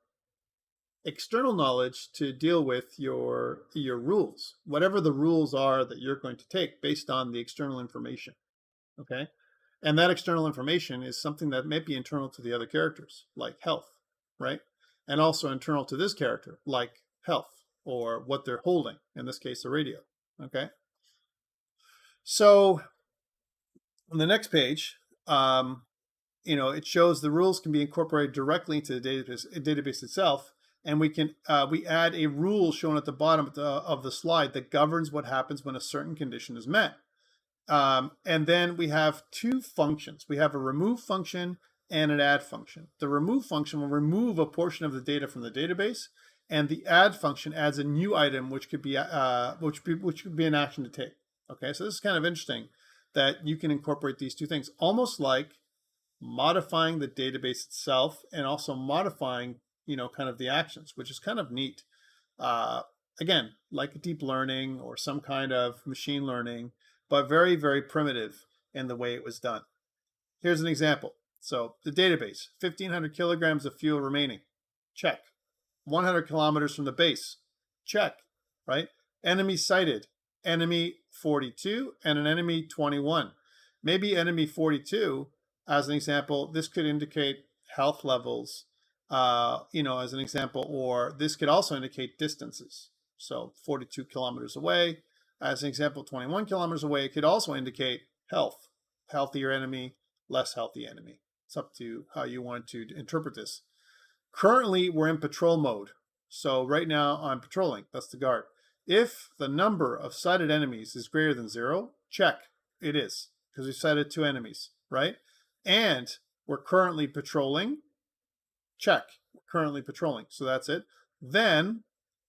external knowledge to deal with your rules, whatever the rules are that you're going to take based on the external information. Okay, and that external information is something that may be internal to the other characters, like health, right? And also internal to this character, like health or what they're holding, in this case, the radio. Okay. So on the next page, it shows the rules can be incorporated directly into the database itself. And we add a rule shown at the bottom of the slide that governs what happens when a certain condition is met. And then we have two functions. We have a remove function and an add function. The remove function will remove a portion of the data from the database, and the add function adds a new item, which could be an action to take. Okay, so this is kind of interesting that you can incorporate these two things, almost like modifying the database itself and also modifying, kind of the actions, which is kind of neat. Again, like deep learning or some kind of machine learning, but very, very primitive in the way it was done. Here's an example. So the database, 1,500 kilograms of fuel remaining. Check. 100 kilometers from the base. Check, right? Enemy sighted. Enemy 42 and an enemy 21. Maybe enemy 42, as an example, this could indicate health levels, as an example, or this could also indicate distances. So 42 kilometers away, as an example, 21 kilometers away, it could also indicate health. Healthier enemy, less healthy enemy. It's up to how you want to interpret this. Currently, we're in patrol mode. So right now, I'm patrolling. That's the guard. If the number of sighted enemies is greater than 0, check. It is, because we sighted 2 enemies, right? And we're currently patrolling. Check. We're currently patrolling. So that's it. Then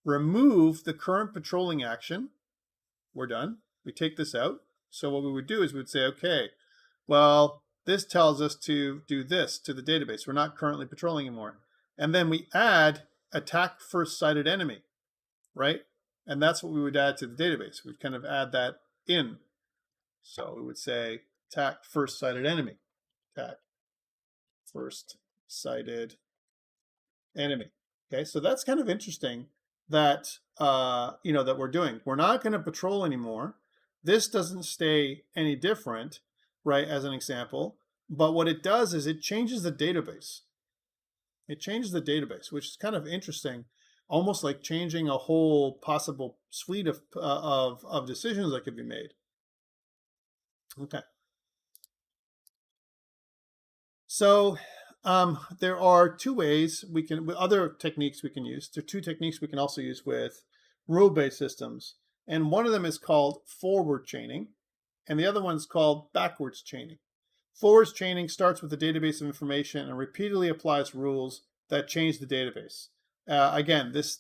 remove the current patrolling action. We're done. We take this out. So what we would do is we would say, okay, well, this tells us to do this to the database. We're not currently patrolling anymore. And then we add attack first sighted enemy, right? And that's what we would add to the database. We'd kind of add that in. So we would say attack first sighted enemy. Attack first sighted enemy. Okay, so that's kind of interesting that that we're doing. We're not going to patrol anymore. This doesn't stay any different, right, as an example. But what it does is it changes the database. It changes the database, which is kind of interesting, almost like changing a whole possible suite of decisions that could be made. Okay. So there are two ways we can, with other techniques we can use. There are two techniques we can also use with rule-based systems. And one of them is called forward chaining, and the other one is called backwards chaining. Forward chaining starts with a database of information and repeatedly applies rules that change the database. Again, this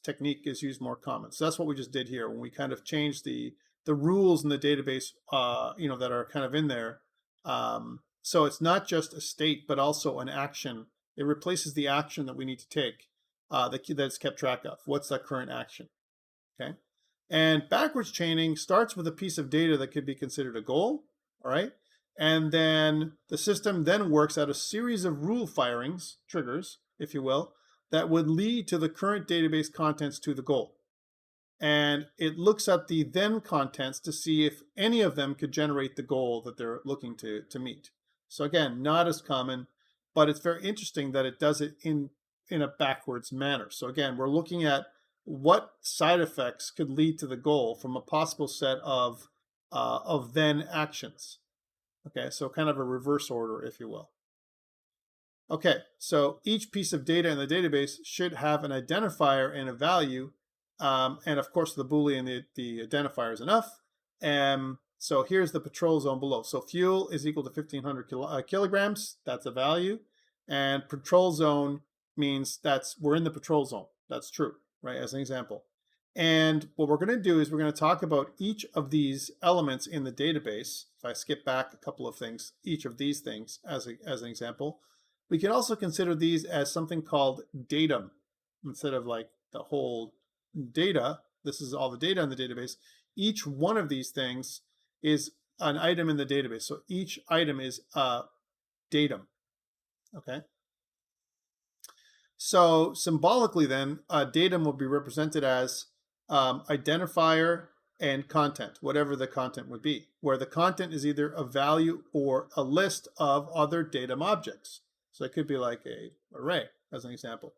technique is used more common. So that's what we just did here when we kind of changed the rules in the database, that are kind of in there. So it's not just a state, but also an action. It replaces the action that we need to take that's kept track of. What's that current action? Okay. And backwards chaining starts with a piece of data that could be considered a goal. All right. And then the system then works out a series of rule firings, triggers, if you will, that would lead to the current database contents to the goal. And it looks at the then contents to see if any of them could generate the goal that they're looking to meet. So again, not as common, but it's very interesting that it does it in a backwards manner. So again, we're looking at what side effects could lead to the goal from a possible set of then actions. Okay, so kind of a reverse order, if you will. Okay, so each piece of data in the database should have an identifier and a value, and of course the Boolean, the identifier is enough. So here's the patrol zone below. So fuel is equal to 1,500 kilograms, that's a value, and patrol zone means we're in the patrol zone. That's true, right, as an example. And what we're going to do is we're going to talk about each of these elements in the database. If I skip back a couple of things, each of these things as an example. We can also consider these as something called datum. Instead of like the whole data, this is all the data in the database. Each one of these things is an item in the database. So each item is a datum. Okay. So symbolically then, datum will be represented as identifier and content, whatever the content would be, where the content is either a value or a list of other datum objects. So it could be like an array, as an example.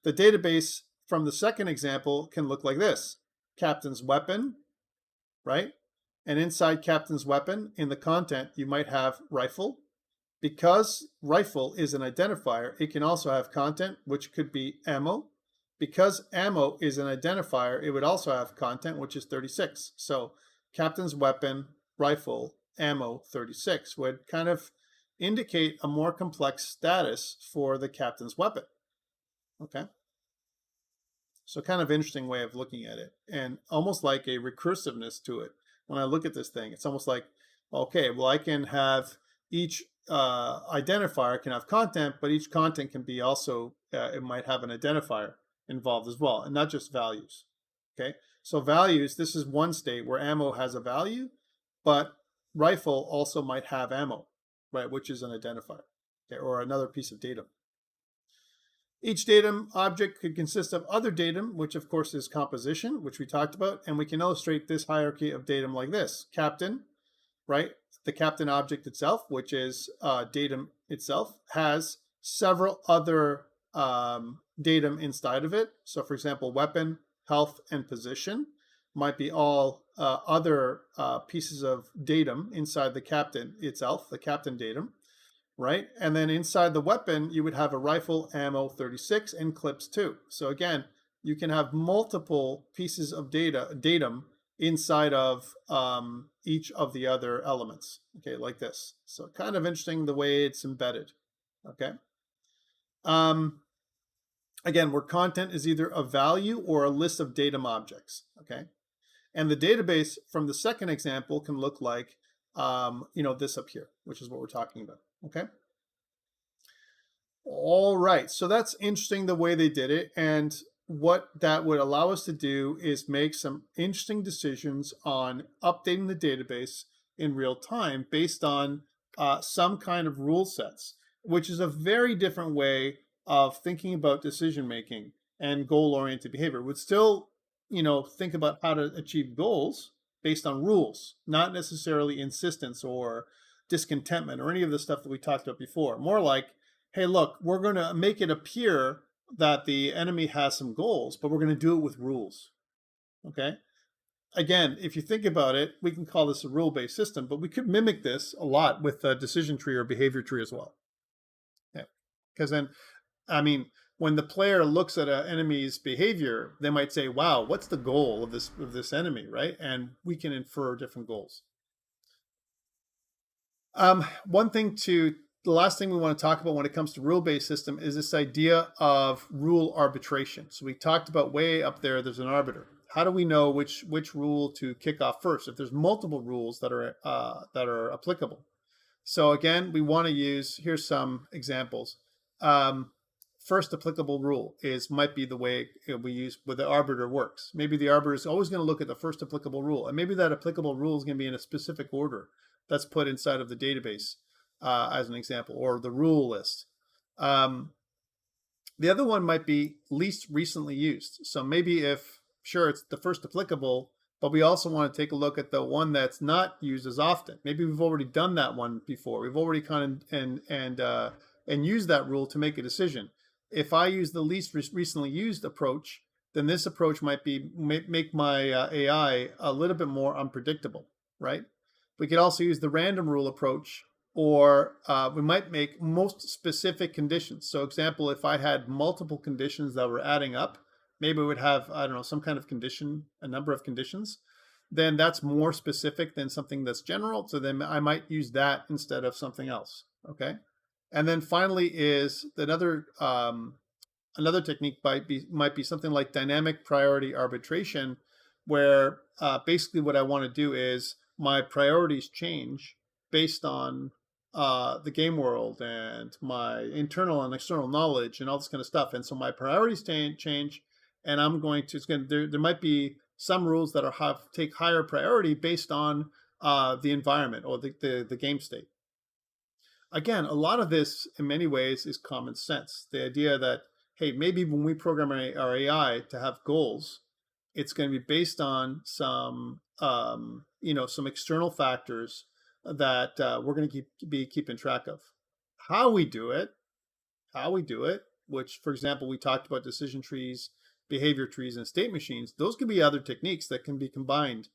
The database from the second example can look like this. Captain's weapon, right? And inside captain's weapon, in the content, you might have rifle. Because rifle is an identifier, it can also have content, which could be ammo. Because ammo is an identifier, it would also have content, which is 36. So captain's weapon, rifle ammo 36 would kind of indicate a more complex status for the captain's weapon. Okay. So kind of interesting way of looking at it, and almost like a recursiveness to it. When I look at this thing, it's almost like, okay, well, I can have each identifier can have content, but each content can be also, it might have an identifier involved as well, and not just values. Okay, so values, this is one state where ammo has a value, but rifle also might have ammo, right, which is an identifier, okay, or another piece of data. Each datum object could consist of other datum, which of course is composition, which we talked about, and we can illustrate this hierarchy of datum like this. Captain, right? The captain object itself, which is datum itself, has several other datum inside of it. So for example, weapon, health, and position might be all other pieces of datum inside the captain itself, the captain datum. Right? And then inside the weapon, you would have a rifle ammo 36 and clips 2. So again, you can have multiple pieces of datum inside of each of the other elements, okay, like this. So kind of interesting the way it's embedded, okay? Again, where content is either a value or a list of datum objects, okay? And the database from the second example can look like, this up here, which is what we're talking about. Okay. All right. So that's interesting the way they did it. And what that would allow us to do is make some interesting decisions on updating the database in real time based on some kind of rule sets, which is a very different way of thinking about decision making and goal-oriented behavior. Would still, think about how to achieve goals based on rules, not necessarily insistence or discontentment or any of the stuff that we talked about before. More like, hey, look, we're going to make it appear that the enemy has some goals, but we're going to do it with rules. Okay? Again, if you think about it, we can call this a rule-based system, but we could mimic this a lot with a decision tree or behavior tree as well. Yeah. Because then, when the player looks at an enemy's behavior, they might say, wow, what's the goal of this enemy, right? And we can infer different goals. The last thing we want to talk about when it comes to rule-based system is this idea of rule arbitration. So we talked about way up there's an arbiter. How do we know which rule to kick off first if there's multiple rules that are applicable? So again, we want to use, here's some examples. First applicable rule might be the way we use where the arbiter works. Maybe the arbiter is always going to look at the first applicable rule, and maybe that applicable rule is going to be in a specific order that's put inside of the database as an example, or the rule list. The other one might be least recently used. So maybe it's the first applicable, but we also want to take a look at the one that's not used as often. Maybe we've already done that one before. We've already kind of and used that rule to make a decision. If I use the least recently used approach, then this approach might make my AI a little bit more unpredictable, right? We could also use the random rule approach, or we might make most specific conditions. So example, if I had multiple conditions that were adding up, maybe we would have, some kind of condition, a number of conditions, then that's more specific than something that's general. So then I might use that instead of something else, okay? And then finally is another technique might be something like dynamic priority arbitration, where basically what I want to do is my priorities change based on the game world and my internal and external knowledge and all this kind of stuff. And so my priorities change, and there might be some rules that take higher priority based on the environment or the game state. Again, a lot of this in many ways is common sense. The idea that, hey, maybe when we program our AI to have goals, it's going to be based on some external factors that we're going to be keeping track of. How we do it, which, for example, we talked about decision trees, behavior trees, and state machines. Those could be other techniques that can be combined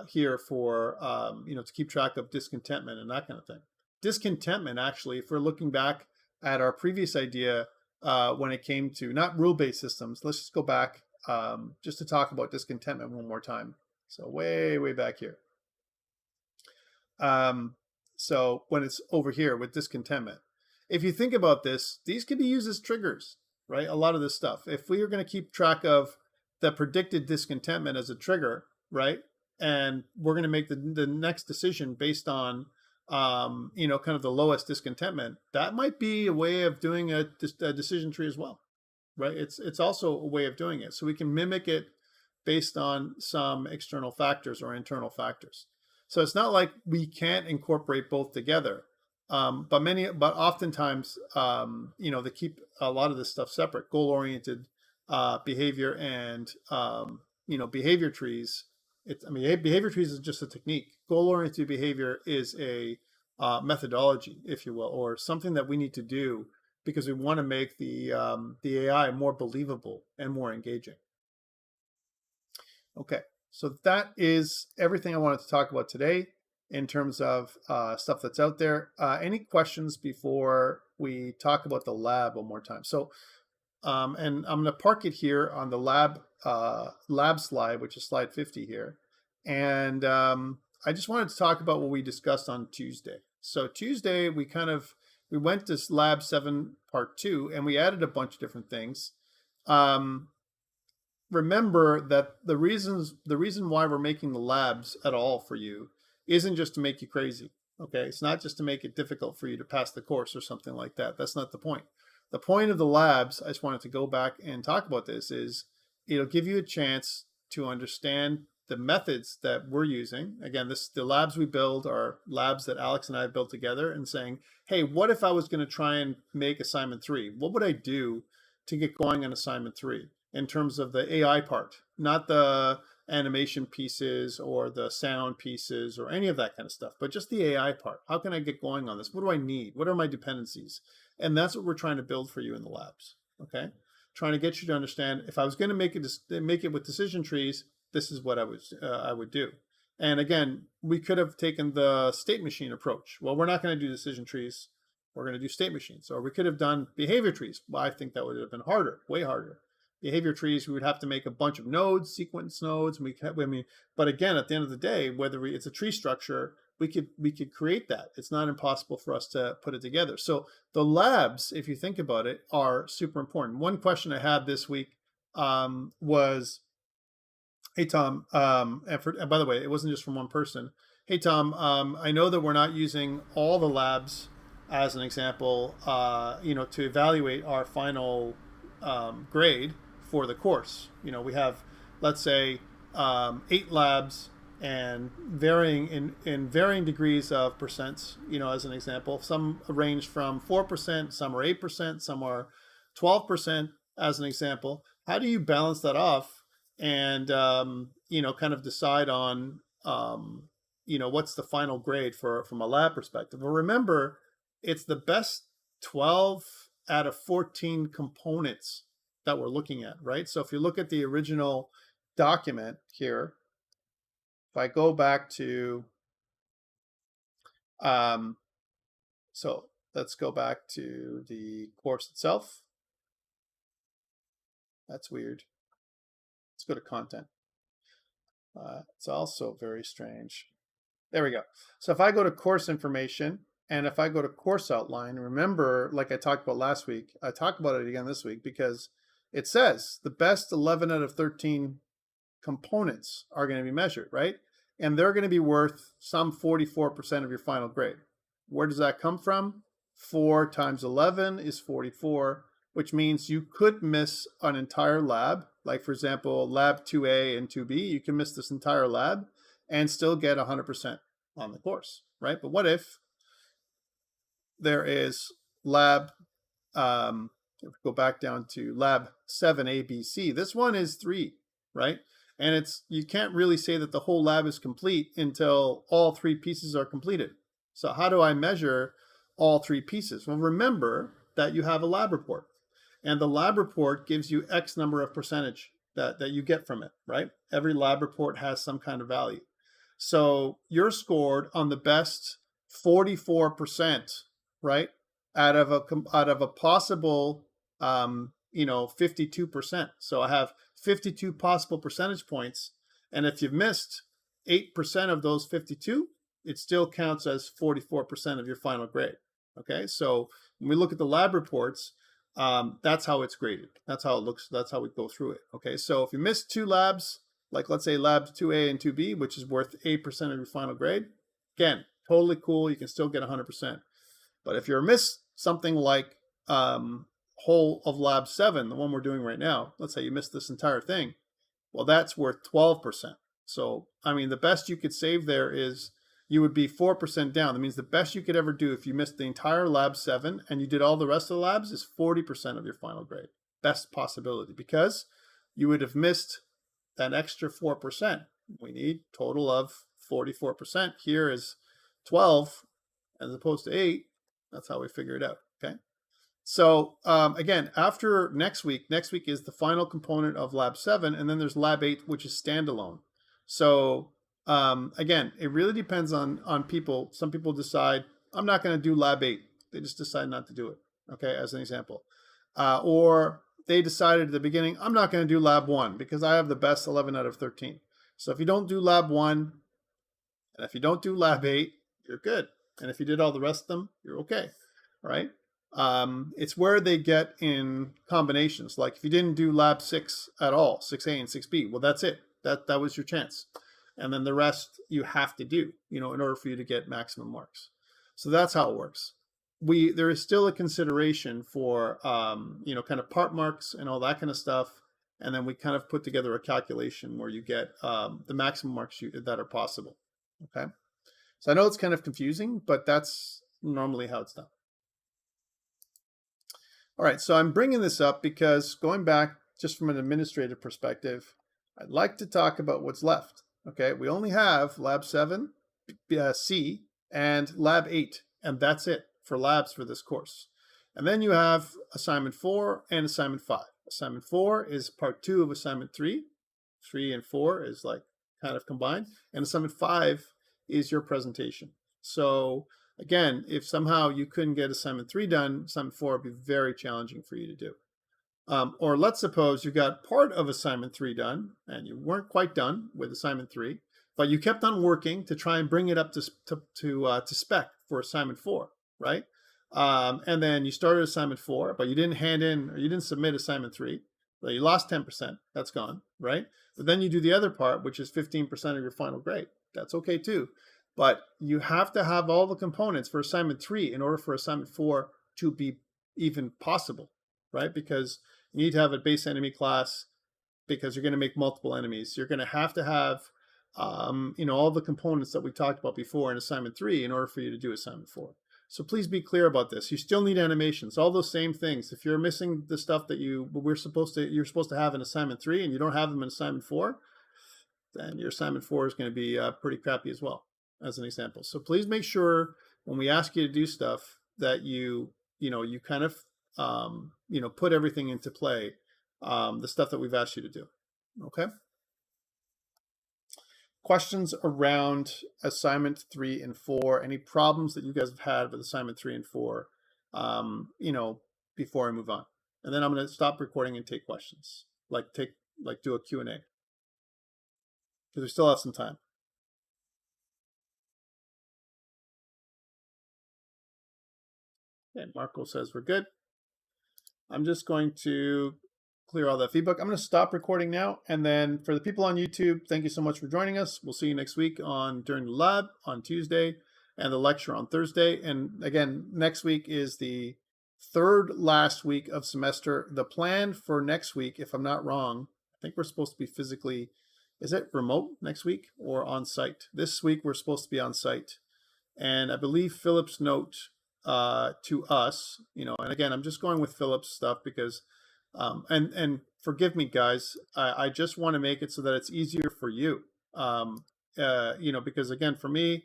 here for, to keep track of discontentment and that kind of thing. Discontentment, actually, if we're looking back at our previous idea when it came to not rule-based systems, let's just go back just to talk about discontentment one more time. So way back here. So when it's over here with discontentment, if you think about this, these can be used as triggers, right? A lot of this stuff. If we are going to keep track of the predicted discontentment as a trigger, right? And we're going to make the next decision based on, kind of the lowest discontentment, that might be a way of doing a decision tree as well, right? It's also a way of doing it. So we can mimic it based on some external factors or internal factors. So it's not like we can't incorporate both together. But oftentimes, they keep a lot of this stuff separate. Goal-oriented behavior and behavior trees. Behavior trees is just a technique. Goal-oriented behavior is a methodology, if you will, or something that we need to do because we want to make the AI more believable and more engaging. Okay, so that is everything I wanted to talk about today in terms of stuff that's out there. Any questions before we talk about the lab one more time? So, and I'm going to park it here on the lab slide, which is slide 50 here. And I just wanted to talk about what we discussed on Tuesday. So Tuesday, we went to lab 7 part 2, and we added a bunch of different things. Remember that the reason why we're making the labs at all for you isn't just to make you crazy. Okay, it's not just to make it difficult for you to pass the course or something like that. That's not the point. The point of the labs, I just wanted to go back and talk about this, is it'll give you a chance to understand the methods that we're using. Again, the labs we build are labs that Alex and I have built together, and saying, hey, what if I was going to try and make assignment 3? What would I do to get going on assignment 3 in terms of the AI part, not the animation pieces or the sound pieces or any of that kind of stuff, but just the AI part. How can I get going on this? What do I need? What are my dependencies? And that's what we're trying to build for you in the labs. Okay, trying to get you to understand, if I was going to make it with decision trees, this is what I would do. And again, we could have taken the state machine approach. Well, we're not going to do decision trees. We're going to do state machines. Or we could have done behavior trees. Well, I think that would have been harder, way harder. Behavior trees, we would have to make a bunch of nodes, sequence nodes. But again, at the end of the day, whether it's a tree structure, we could create that. It's not impossible for us to put it together. So the labs, if you think about it, are super important. One question I had this week was, hey, Tom, and by the way, it wasn't just from one person. Hey, Tom, I know that we're not using all the labs as an example, to evaluate our final grade for the course. We have, let's say, 8 labs and varying in varying degrees of percents, as an example. Some range from 4%, some are 8%, some are 12%, as an example. How do you balance that off and, kind of decide on, what's the final grade from a lab perspective? Well, remember, it's the best 12 out of 14 components that we're looking at, right? So if you look at the original document here, if I go back to, so let's go back to the course itself. That's weird. Let's go to content. It's also very strange. There we go. So if I go to course information, and if I go to course outline, remember, like I talked about last week, I talk about it again this week, because it says the best 11 out of 13 components are going to be measured, right? And they're going to be worth some 44% of your final grade. Where does that come from? 4 times 11 is 44, which means you could miss an entire lab. Like, for example, lab 2A and 2B, you can miss this entire lab and still get 100% on the course, right? But what if there is lab, go back down to lab 7 ABC. This one is 3, right? And you can't really say that the whole lab is complete until all 3 pieces are completed. So how do I measure all 3 pieces? Well, remember that you have a lab report, and the lab report gives you X number of percentage that you get from it, right? Every lab report has some kind of value. So you're scored on the best 44%, right? Out of a possible, 52%. So I have 52 possible percentage points. And if you've missed 8% of those 52, it still counts as 44% of your final grade. Okay, so when we look at the lab reports, that's how it's graded. That's how it looks. That's how we go through it. Okay, so if you miss 2 labs, like let's say labs 2A and 2B, which is worth 8% of your final grade, again, totally cool. You can still get 100%. But if you're miss something like whole of lab 7, the one we're doing right now, let's say you missed this entire thing, well, that's worth 12%. So, I mean, the best you could save there is you would be 4% down. That means the best you could ever do if you missed the entire lab 7 and you did all the rest of the labs is 40% of your final grade. Best possibility, because you would have missed that extra 4%. We need total of 44%. Here is 12 as opposed to 8. That's how we figure it out. Okay. So again, after next week is the final component of lab 7, and then there's lab 8, which is standalone. So again, it really depends on people. Some people decide, I'm not going to do lab 8. They just decide not to do it. Okay, as an example. Or they decided at the beginning, I'm not going to do lab 1 because I have the best 11 out of 13. So if you don't do lab 1, and if you don't do lab 8, you're good. And if you did all the rest of them, you're okay, right? It's where they get in combinations. Like if you didn't do lab 6 at all, 6A and 6B, well, that's it. That was your chance. And then the rest you have to do, in order for you to get maximum marks. So that's how it works. There is still a consideration for, kind of part marks and all that kind of stuff. And then we kind of put together a calculation where you get the maximum marks that are possible. Okay. So I know it's kind of confusing, but that's normally how it's done. All right, so I'm bringing this up because going back just from an administrative perspective, I'd like to talk about what's left. Okay, we only have lab 7, C, and lab 8, and that's it for labs for this course. And then you have assignment 4 and assignment 5. Assignment 4 is part 2 of assignment 3. 3 and 4 is like kind of combined. And assignment 5 is your presentation. So again, if somehow you couldn't get assignment 3 done, assignment 4 would be very challenging for you to do. Or let's suppose you got part of assignment 3 done and you weren't quite done with assignment 3, but you kept on working to try and bring it up to spec for assignment 4, right? And then you started assignment 4, but you didn't hand in or you didn't submit assignment 3. Well, you lost 10%. That's gone, right? But then you do the other part, which is 15% of your final grade. That's okay too. But you have to have all the components for assignment 3 in order for assignment 4 to be even possible, right? Because you need to have a base enemy class because you're going to make multiple enemies. You're going to have all the components that we talked about before in assignment 3 in order for you to do assignment 4. So please be clear about this. You still need animations, all those same things. If you're missing the stuff that you're supposed to have in assignment 3 and you don't have them in assignment 4, then your assignment 4 is going to be pretty crappy as well, as an example. So please make sure when we ask you to do stuff that you kind of put everything into play, the stuff that we've asked you to do. Okay. Questions around assignment 3 and 4? Any problems that you guys have had with assignment 3 and 4? Before I move on, and then I'm going to stop recording and take questions. Do a Q&A because we still have some time. Okay, Marco says we're good. I'm just going to clear all that feedback. I'm going to stop recording now. And then for the people on YouTube, thank you so much for joining us. We'll see you next week during the lab on Tuesday and the lecture on Thursday. And again, next week is the third last week of semester. The plan for next week, if I'm not wrong, I think we're supposed to be physically, is it remote next week or on site? This week we're supposed to be on site. And I believe Philip's note to us, and again, I'm just going with Philip's stuff because and forgive me, guys. I just want to make it so that it's easier for you. Because again, for me,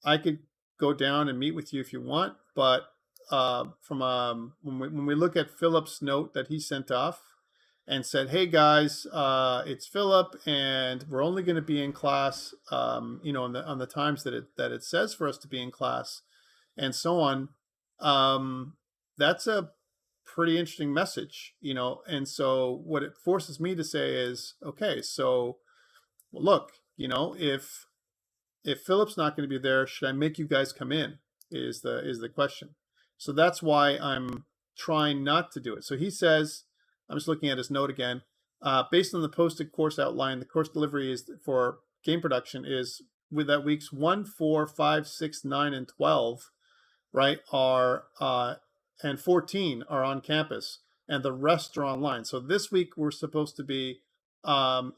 I could go down and meet with you if you want, but when we look at Philip's note that he sent off and said, "Hey guys, it's Philip, and we're only going to be in class, on the times that it says for us to be in class, and so on." That's a pretty interesting message, and so what it forces me to say is, okay, so well, look, if if Philip's not going to be there, should I make you guys come in? Is the question. So that's why I'm trying not to do it. So he says, I'm just looking at his note again. Based on the posted course outline, the course delivery is for game production is with that weeks 1, 4, 5, 6, 9, and 12, right, are and 14 are on campus, and the rest are online. So this week we're supposed to be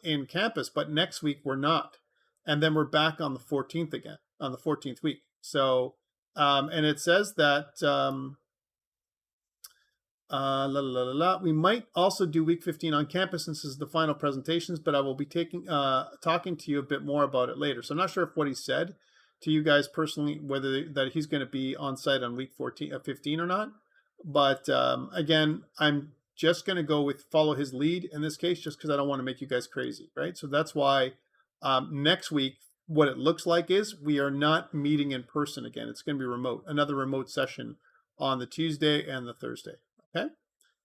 in campus, but next week we're not. And then we're back on the 14th again, on the 14th week. So, and it says that we might also do week 15 on campus since this is the final presentations, but I will be talking to you a bit more about it later. So I'm not sure if what he said to you guys personally, whether that he's going to be on site on week 15 or not. But again, I'm just going to go with follow his lead in this case, just because I don't want to make you guys crazy, right? So that's why next week, what it looks like is we are not meeting in person again. It's going to be remote, another remote session on the Tuesday and the Thursday. Okay.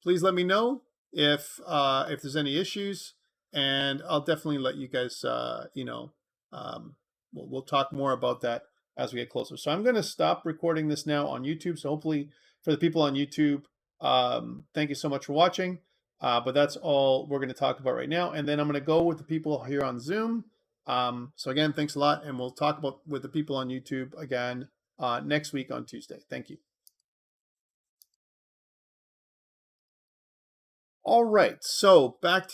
Please let me know if there's any issues, and I'll definitely let you guys we'll talk more about that as we get closer. So I'm going to stop recording this now on YouTube. So hopefully for the people on YouTube, thank you so much for watching. But that's all we're going to talk about right now. And then I'm going to go with the people here on Zoom. So again, thanks a lot. And we'll talk with the people on YouTube again next week on Tuesday. Thank you. All right. So back to you.